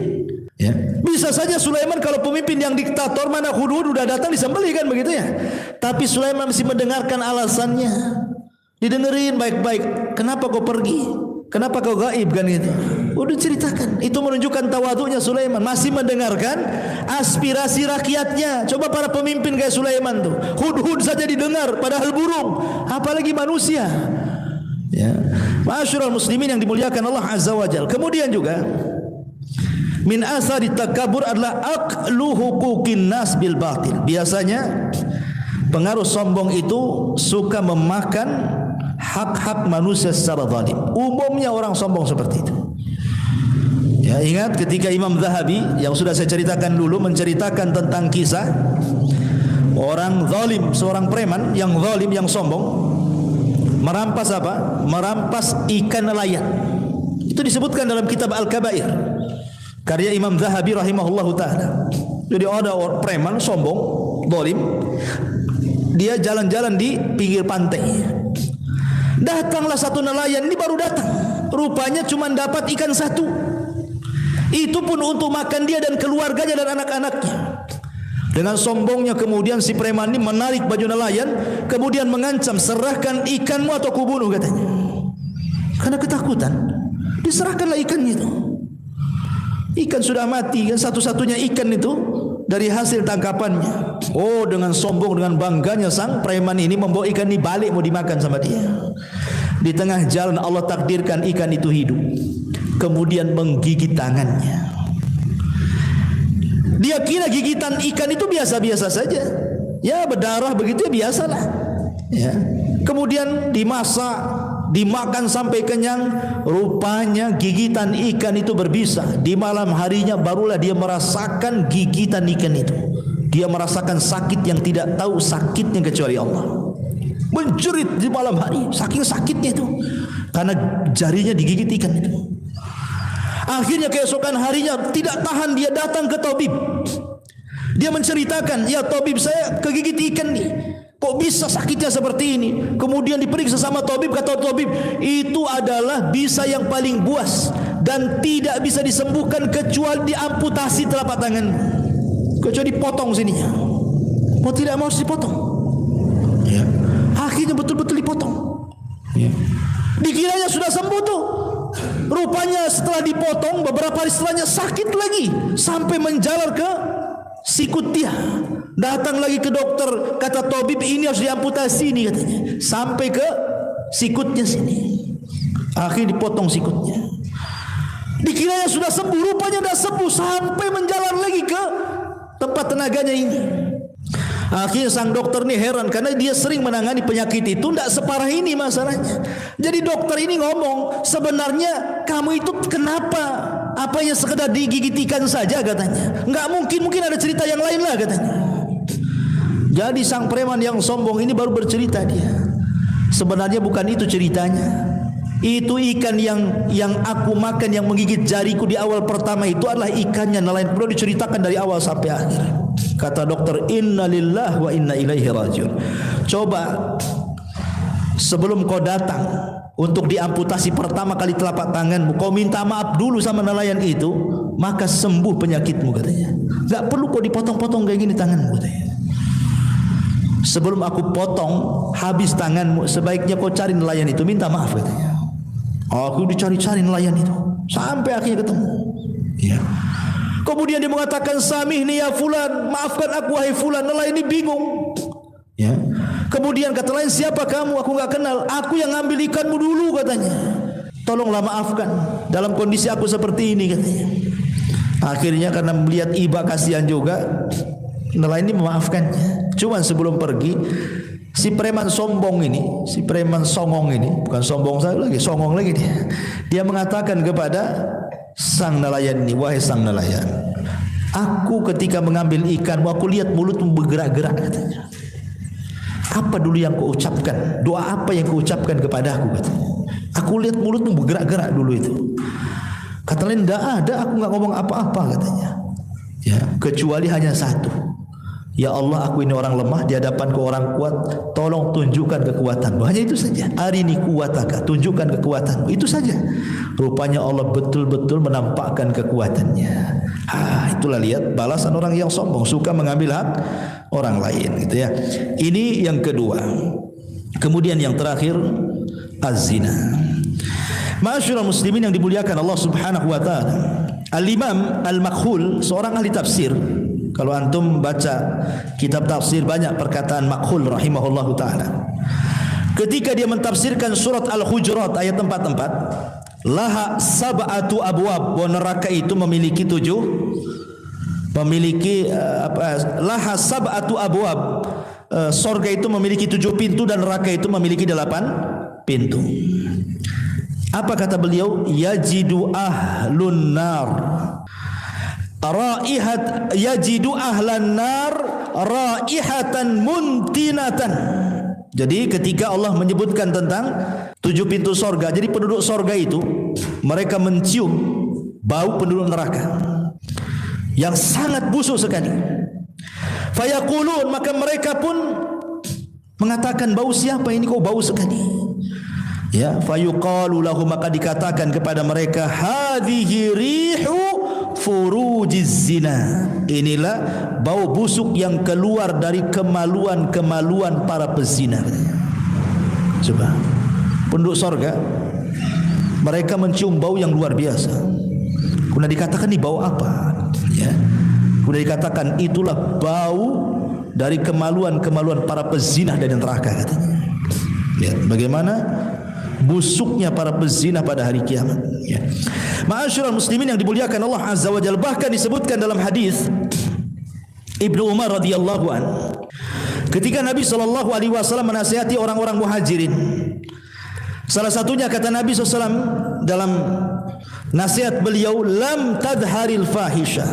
Ya. Bisa saja Sulaiman kalau pemimpin yang diktator, mana Hudhud udah datang disembeli kan begitu ya. Tapi Sulaiman masih mendengarkan alasannya, didengerin baik-baik. Kenapa kau pergi? Kenapa kau gaib kan gitu? Udah ceritakan. Itu menunjukkan tawadhu'nya Sulaiman, masih mendengarkan aspirasi rakyatnya. Coba para pemimpin kayak Sulaiman tuh, hudhud saja didengar, padahal burung, apalagi manusia. Ya. Ma'asyiral muslimin yang dimuliakan Allah Azza wa Jalla. Kemudian juga min asari takabur adalah aqlu huquqin nas bil batil. Biasanya pengaruh sombong itu suka memakan hak-hak manusia secara zalim. Umumnya orang sombong seperti itu. Ya, ingat ketika Imam Zahabi yang sudah saya ceritakan dulu menceritakan tentang kisah orang zalim, seorang preman yang zalim, yang sombong, merampas apa? Merampas ikan nelayan. Itu disebutkan dalam kitab Al-Kabair karya Imam Zahabi rahimahullahu taala. Jadi ada orang preman sombong, zalim, dia jalan-jalan di pinggir pantai. Datanglah satu nelayan, ini baru datang, rupanya cuma dapat ikan satu. Itu pun untuk makan dia dan keluarganya dan anak-anaknya. Dengan sombongnya kemudian si preman ini menarik baju nelayan, kemudian mengancam, serahkan ikanmu atau kubunuh, katanya. Karena ketakutan, diserahkanlah ikan itu. Ikan sudah mati kan, satu-satunya ikan itu dari hasil tangkapannya. Oh, dengan sombong, dengan bangganya sang preman ini membawa ikan ini balik mau dimakan sama dia. Di tengah jalan Allah takdirkan ikan itu hidup, kemudian menggigit tangannya. Dia kira gigitan ikan itu biasa-biasa saja, ya berdarah begitu ya biasalah. Ya. Kemudian dimasak, dimakan sampai kenyang. Rupanya gigitan ikan itu berbisa. Di malam harinya barulah dia merasakan gigitan ikan itu. Dia merasakan sakit yang tidak tahu sakitnya kecuali Allah. Menjerit di malam hari, saking sakitnya itu, karena jarinya digigit ikan itu. Akhirnya keesokan harinya tidak tahan, dia datang ke tabib. Dia menceritakan, ya tabib, saya kegigit ikan nih. Kok bisa sakitnya seperti ini? Kemudian diperiksa sama tabib, kata tabib, itu adalah bisa yang paling buas dan tidak bisa disembuhkan kecuali diamputasi telapak tangan, kecuali dipotong sininya. Mau tidak mau harus dipotong. Ya. Akhirnya betul-betul dipotong. Ya. Dikiranya sudah sembuh tuh. Rupanya setelah dipotong beberapa hari setelahnya sakit lagi sampai menjalar ke sikut dia. Datang lagi ke dokter, kata tabib ini harus diamputasi ini, katanya, sampai ke sikutnya sini. Akhirnya dipotong sikutnya. Dikiranya sudah sembuh, rupanya sudah sembuh sampai menjalar lagi ke tempat tenaganya ini. Akhirnya sang dokter ini heran karena dia sering menangani penyakit itu, tidak separah ini masalahnya. Jadi dokter ini ngomong, sebenarnya kamu itu kenapa? Apanya sekedar digigit ikan saja, katanya. Enggak mungkin, mungkin ada cerita yang lain lah, katanya. Jadi sang preman yang sombong ini baru bercerita dia, sebenarnya bukan itu ceritanya. Itu ikan yang aku makan yang menggigit jariku di awal pertama itu adalah ikannya nelayan. Perlu diceritakan dari awal sampai akhir. Kata dokter, inna lillahi wa inna ilaihi rajiun. Coba sebelum kau datang untuk diamputasi pertama kali telapak tanganmu, kau minta maaf dulu sama nelayan itu, maka sembuh penyakitmu, katanya. Gak perlu kau dipotong-potong kayak gini tanganmu, katanya. Sebelum aku potong habis tanganmu, sebaiknya kau cari nelayan itu, minta maaf, katanya. Aku dicari-cari nelayan itu sampai akhirnya ketemu. Ya. Kemudian dia mengatakan, samihni ya fulan, maafkan aku wahai fulan. Nelayan ini bingung. Ya. Kemudian kata lain, siapa kamu? Aku enggak kenal. Aku yang ngambil ikanmu dulu, katanya. Tolonglah maafkan dalam kondisi aku seperti ini, katanya. Akhirnya karena melihat iba kasihan juga, Nelayan ini memaafkannya. Cuman sebelum pergi, si preman sombong ini, si preman songong ini, bukan sombong saya lagi, songong lagi dia. Dia mengatakan kepada sang nelayan ini, wahai sang nelayan, aku ketika mengambil ikanmu, aku lihat mulutmu bergerak-gerak, katanya. Apa dulu yang kau ucapkan? Doa apa yang kau ucapkan kepada aku, katanya. Aku lihat mulutmu bergerak-gerak dulu itu. Kata lain, tidak ada, aku enggak ngomong apa-apa, katanya. Ya, kecuali hanya satu. Ya Allah, aku ini orang lemah di hadapan ke orang kuat, tolong tunjukkan kekuatanmu. Hanya itu saja. Arini kuwataka, tunjukkan kekuatanmu. Itu saja. Rupanya Allah betul-betul menampakkan kekuatannya. Itulah lihat balasan orang yang sombong, suka mengambil hak orang lain, gitu ya. Ini yang kedua. Kemudian yang terakhir, az-zina. Ma'asyiral muslimin yang dimuliakan Allah Subhanahu wa taala. Al-Imam Al-Makhul, seorang ahli tafsir. Kalau antum baca kitab tafsir, banyak perkataan Makhul rahimahullahu taala. Ketika dia mentafsirkan surat Al-Hujurat ayat 4, laha sab'atu abwab, bahwa neraka itu memiliki laha sab'atu abwab, surga itu memiliki 7 pintu dan neraka itu memiliki 8 pintu. Apa kata beliau? Yajidu ahlun nar yajidu ahlan nar raihatan muntinatan. Jadi ketika Allah menyebutkan tentang 7 pintu sorga, jadi penduduk sorga itu mereka mencium bau penduduk neraka yang sangat busuk sekali. Fayaqulun, maka mereka pun mengatakan, bau siapa ini kok bau sekali? Ya, fayuqalu lahu, maka dikatakan kepada mereka, hadhihi rihu furujiz zina. Inilah bau busuk yang keluar dari kemaluan-kemaluan para pezina. Coba, penduduk sorga mereka mencium bau yang luar biasa. Kemudian dikatakan ini bau apa? Ya. Kemudian dikatakan itulah bau dari kemaluan-kemaluan para pezina dari neraka, katanya. Lihat bagaimana busuknya para pezina pada hari kiamat, ya. Ma'asyiral muslimin yang dimuliakan Allah Azza wa Jalla, bahkan disebutkan dalam hadis Ibnu Umar radhiyallahu an, ketika Nabi sallallahu alaihi wasallam menasihati orang-orang muhajirin, salah satunya kata Nabi SAW dalam nasihat beliau, lam tadharil fahisha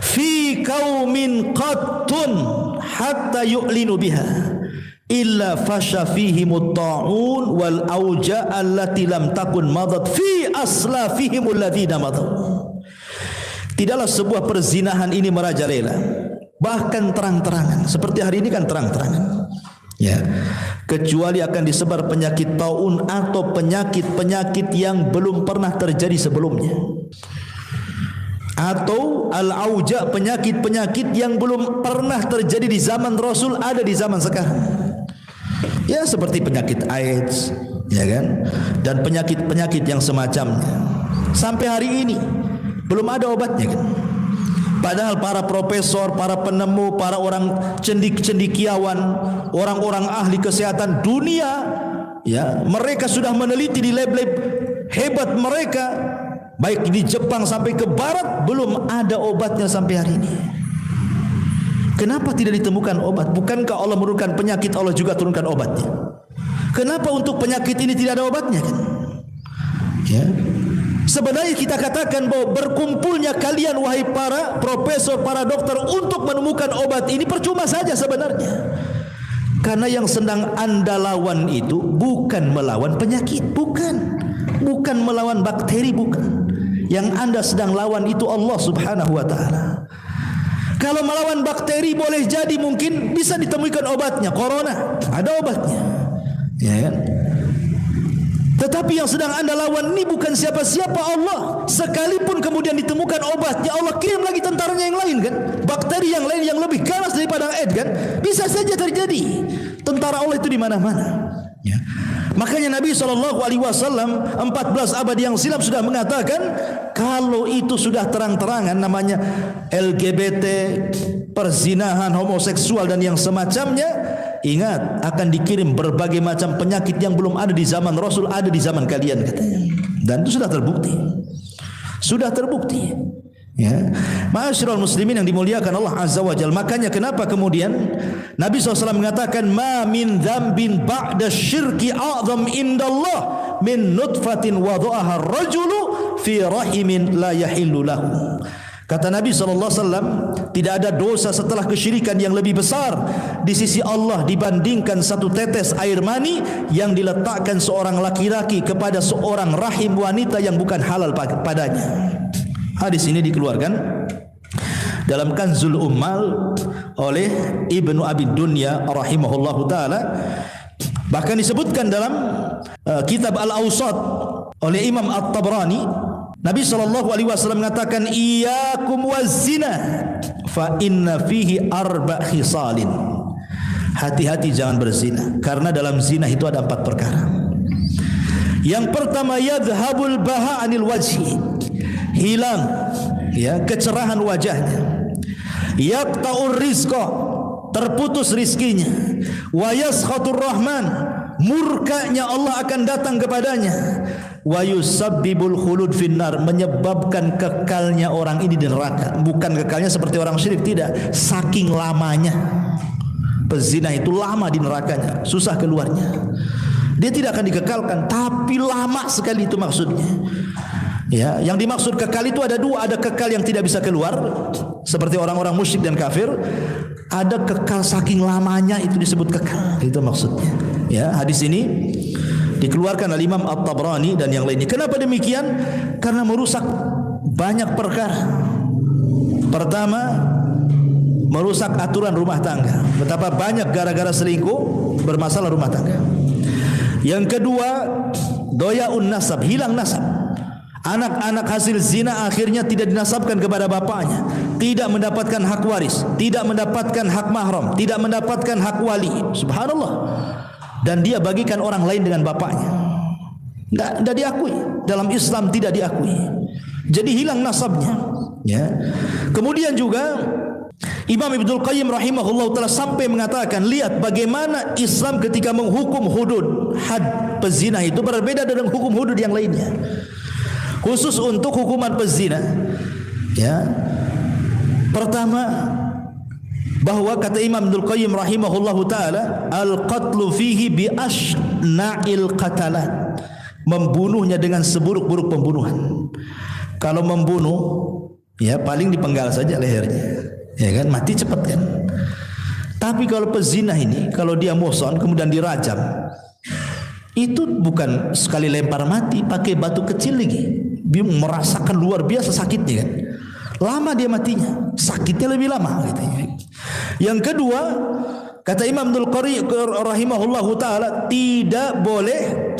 fi qaumin qattun hatta yu'linu biha illa fasha fihimut ta'un wal auja allati lam takun madat fi aslafihim alladhina madaw. Tidaklah sebuah perzinahan ini merajalela, bahkan terang-terangan, seperti hari ini kan terang-terangan, ya, kecuali akan disebar penyakit taun atau penyakit-penyakit yang belum pernah terjadi sebelumnya, atau al-auja, penyakit-penyakit yang belum pernah terjadi di zaman Rasul ada di zaman sekarang. Ya, seperti penyakit AIDS, ya kan, dan penyakit-penyakit yang semacamnya. Sampai hari ini belum ada obatnya, kan. Padahal para profesor, para penemu, para orang cendikiawan, orang-orang ahli kesehatan dunia, ya, mereka sudah meneliti di lab-lab hebat mereka, baik di Jepang sampai ke barat, belum ada obatnya sampai hari ini. Kenapa tidak ditemukan obat? Bukankah Allah menurunkan penyakit, Allah juga turunkan obatnya? Kenapa untuk penyakit ini tidak ada obatnya, kan? Ya. Sebenarnya kita katakan bahwa berkumpulnya kalian wahai para profesor, para dokter untuk menemukan obat ini percuma saja sebenarnya. Karena yang sedang Anda lawan itu bukan melawan penyakit, bukan melawan bakteri, bukan. Yang Anda sedang lawan itu Allah Subhanahu wa taala. Kalau melawan bakteri boleh jadi mungkin bisa ditemukan obatnya. Corona ada obatnya, ya kan? Tetapi yang sedang Anda lawan ini bukan siapa-siapa, Allah. Sekalipun kemudian ditemukan obatnya, Allah kirim lagi tentaranya yang lain, kan? Bakteri yang lain yang lebih ganas daripada AIDS, kan? Bisa saja terjadi. Tentara Allah itu di mana-mana, ya. Makanya Nabi SAW 14 abad yang silam sudah mengatakan, kalau itu sudah terang-terangan namanya LGBT, perzinahan, homoseksual dan yang semacamnya, ingat akan dikirim berbagai macam penyakit yang belum ada di zaman Rasul, ada di zaman kalian, katanya. Dan itu sudah terbukti. Ya, ma'asyiral muslimin yang dimuliakan Allah Azza wa Jalla. Makanya kenapa kemudian Nabi SAW mengatakan ma min dzambin ba'da syirki a'zam indallah min nutfatin wada'aha ar-rajulu fi rahimin la yahillu lahu. Kata Nabi SAW, tidak ada dosa setelah kesyirikan yang lebih besar di sisi Allah dibandingkan satu tetes air mani yang diletakkan seorang laki-laki kepada seorang rahim wanita yang bukan halal padanya. Hadis ini dikeluarkan dalam Kanzul Ummal oleh Ibnu Abi Dunya rahimahullahu taala. Bahkan disebutkan dalam kitab Al-Awsat oleh Imam At-Tabrani, Nabi SAW mengatakan iyyakum waz-zina fa inna fihi arba' khisalin. Hati-hati jangan berzina, karena dalam zina itu ada 4 perkara. Yang pertama, yadhhabul baha 'anil wajhi, hilang ya kecerahan wajahnya. Yaqta'ur rizqa, terputus rizkinya. Wa yaskhatur rahman, murkanya Allah akan datang kepadanya. Wa yusabbibul khulud finnar, menyebabkan kekalnya orang ini di neraka. Bukan kekalnya seperti orang syirik, tidak, saking lamanya. Pezina itu lama di nerakanya, susah keluarnya. Dia tidak akan dikekalkan, tapi lama sekali itu maksudnya. Ya, yang dimaksud kekal itu ada 2, ada kekal yang tidak bisa keluar seperti orang-orang musyrik dan kafir, ada kekal saking lamanya itu disebut kekal. Itu maksudnya. Ya, hadis ini dikeluarkan oleh Imam At-Tabrani dan yang lainnya. Kenapa demikian? Karena merusak banyak perkara. Pertama, merusak aturan rumah tangga. Betapa banyak gara-gara selingkuh bermasalah rumah tangga. Yang kedua, doyaun nasab, hilang nasab. Anak-anak hasil zina akhirnya tidak dinasabkan kepada bapaknya, tidak mendapatkan hak waris, tidak mendapatkan hak mahram, tidak mendapatkan hak wali. Subhanallah. Dan dia bagikan orang lain dengan bapaknya. Tidak diakui. Dalam Islam tidak diakui. Jadi hilang nasabnya. Ya. Kemudian juga Imam Ibnul Qayyim rahimahullah ta'ala sampai mengatakan, lihat bagaimana Islam ketika menghukum hudud, had pezina itu berbeda dengan hukum hudud yang lainnya. Khusus untuk hukuman pezina, ya. Pertama, bahwa kata Imam Ibnul Qayyim rahimahullah ta'ala, al-qatlu fihi bi ashna'il qatalat, membunuhnya dengan seburuk-buruk pembunuhan. Kalau membunuh, ya paling dipenggal saja lehernya. Ya kan, mati cepat kan. Tapi kalau pezina ini, kalau dia muhsan kemudian dirajam, itu bukan sekali lempar mati, pakai batu kecil lagi. Dia merasakan luar biasa sakitnya kan. Lama dia matinya, sakitnya lebih lama gitu. Yang kedua, kata Imam Ibnul Qayyim rahimahullahu taala, tidak boleh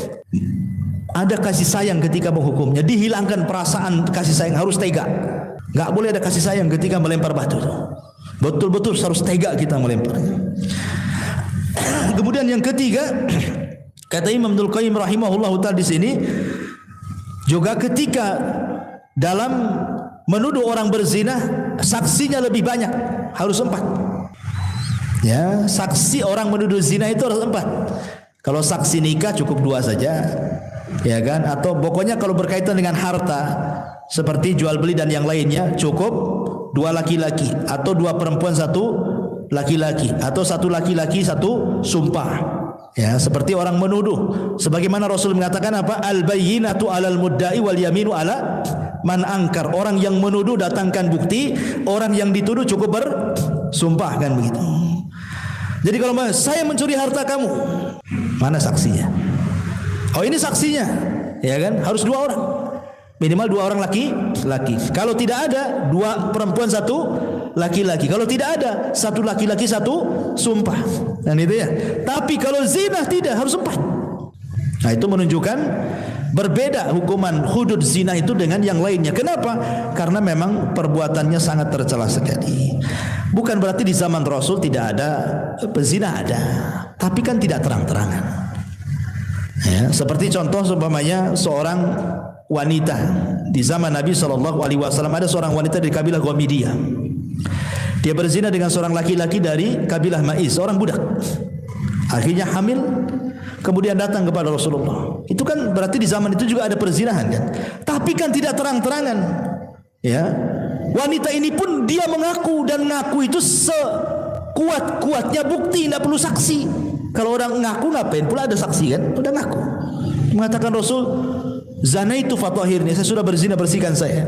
ada kasih sayang ketika menghukumnya. Dihilangkan perasaan kasih sayang, harus tega. Enggak boleh ada kasih sayang ketika melempar batu. Betul-betul harus tega kita melemparnya. Kemudian yang ketiga, kata Imam Ibnul Qayyim rahimahullah ta'ala di sini, juga ketika dalam menuduh orang berzina, saksinya lebih banyak, harus 4. Ya, saksi orang menuduh zina itu harus 4. Kalau saksi nikah cukup 2 saja. Ya kan? Atau pokoknya kalau berkaitan dengan harta seperti jual beli dan yang lainnya cukup 2 laki-laki, atau 2 perempuan 1 laki-laki, atau 1 laki-laki 1 sumpah. Ya, seperti orang menuduh. Sebagaimana Rasul mengatakan apa? Al-bayyinatu 'alal mudda'i wal yaminu 'ala man angkar. Orang yang menuduh datangkan bukti, orang yang dituduh cukup bersumpah, kan begitu. Jadi kalau saya mencuri harta kamu, mana saksinya? Oh, ini saksinya. Ya kan? Harus 2 orang. Minimal 2 orang laki-laki. Kalau tidak ada, 2 perempuan 1 laki-laki. Kalau tidak ada, 1 laki-laki 1 sumpah. Dan itu ya. Tapi kalau zina tidak, harus 4. Nah, itu menunjukkan berbeda hukuman hudud zina itu dengan yang lainnya. Kenapa? Karena memang perbuatannya sangat tercela sekali. Bukan berarti di zaman Rasul tidak ada pezina, ada. Tapi kan tidak terang-terangan. Ya, seperti contoh seumpamanya seorang wanita di zaman Nabi SAW, ada seorang wanita dari kabilah Ghamidiyah. Dia berzina dengan seorang laki-laki dari kabilah Ma'iz, seorang budak. Akhirnya hamil, kemudian datang kepada Rasulullah. Itu kan berarti di zaman itu juga ada perzinahan kan. Tapi kan tidak terang-terangan. Ya. Wanita ini pun dia mengaku, dan ngaku itu sekuat-kuatnya bukti, tidak perlu saksi. Kalau orang ngaku ngapain pula ada saksi kan? Udah ngaku. Mengatakan Rasul, zanaitu fatahirni, saya sudah berzina, bersihkan saya.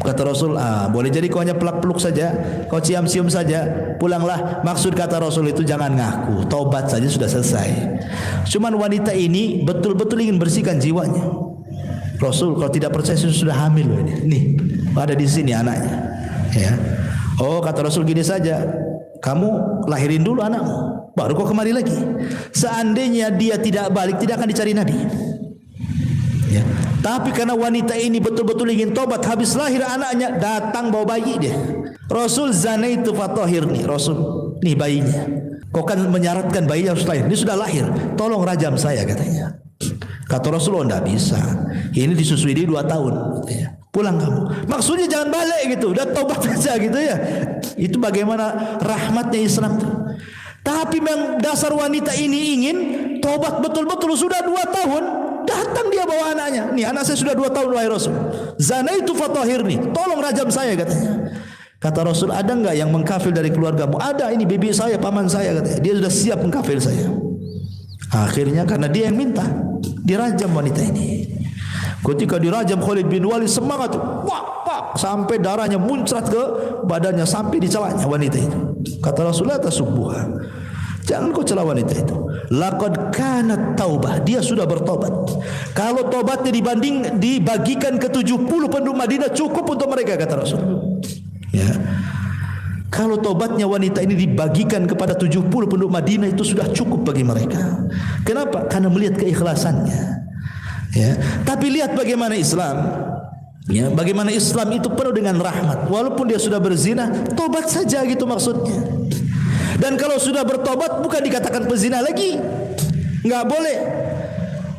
Kata Rasul, boleh jadi kau hanya peluk-peluk saja, kau cium-cium saja, pulanglah. Maksud kata Rasul itu jangan ngaku, taubat saja sudah selesai. Cuman wanita ini betul-betul ingin bersihkan jiwanya. Rasul kalau tidak percaya sudah hamil loh ini. Nih, ada di sini anaknya. Ya. Oh, kata Rasul gini saja, kamu lahirin dulu anakmu, baru kau kemari lagi. Seandainya dia tidak balik, tidak akan dicari Nabi. Ya. Tapi karena wanita ini betul-betul ingin tobat, habis lahir anaknya, datang bawa bayi dia. Rasul, zanaitu fatahirni. Rasul, nih bayinya. Kau kan menyaratkan bayi harus lahir. Ini sudah lahir, tolong rajam saya katanya. Kata Rasul, oh enggak bisa. Ini disusui dia 2 tahun katanya. Pulang kamu. Maksudnya jangan balik gitu, udah tobat saja gitu ya. Itu bagaimana rahmatnya Islam. Tapi memang dasar wanita ini ingin tobat betul-betul, sudah 2 tahun. Datang dia bawa anaknya. Nih anak saya sudah 2 tahun wahai Rasul. Zanaitu fatahirni. Tolong rajam saya katanya. Kata Rasul, ada enggak yang mengkafir dari keluargamu? Ada, ini bibi saya, paman saya katanya. Dia sudah siap mengkafir saya. Akhirnya karena dia yang minta, dirajam wanita ini. Ketika dirajam, Khalid bin Walid semangat, wah, sampai darahnya muncrat ke badannya, sampai di celaknya wanita itu. Kata Rasulullah, tasubbuha, jangan kau cela wanita itu. Laqad kanat taubah, dia sudah bertobat. Kalau tobatnya dibagikan ke 70 penduduk Madinah cukup untuk mereka, kata Rasul. Ya. Kalau tobatnya wanita ini dibagikan kepada 70 penduduk Madinah itu sudah cukup bagi mereka. Kenapa? Karena melihat keikhlasannya. Ya. Tapi lihat bagaimana Islam. Ya, bagaimana Islam itu penuh dengan rahmat. Walaupun dia sudah berzina, tobat saja gitu maksudnya. Dan kalau sudah bertobat bukan dikatakan pezina lagi. Enggak boleh.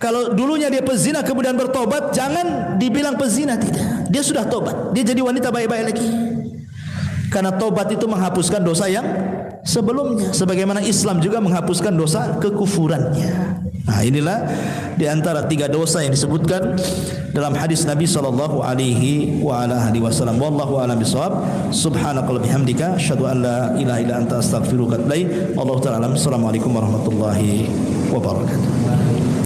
Kalau dulunya dia pezina kemudian bertobat, jangan dibilang pezina, tidak. Dia sudah tobat. Dia jadi wanita baik-baik lagi. Karena tobat itu menghapuskan dosa yang sebelumnya, sebagaimana Islam juga menghapuskan dosa kekufurannya. Nah, inilah di antara 3 dosa yang disebutkan dalam hadis Nabi sallallahu alaihi wasallam. Wallahu a'lam bishawab. Subhanakallahumma bihamdika asyhadu an la ilaha illa anta astaghfiruka wa atubu ilaik. Wallahu ta'ala alam. Assalamualaikum warahmatullahi wabarakatuh.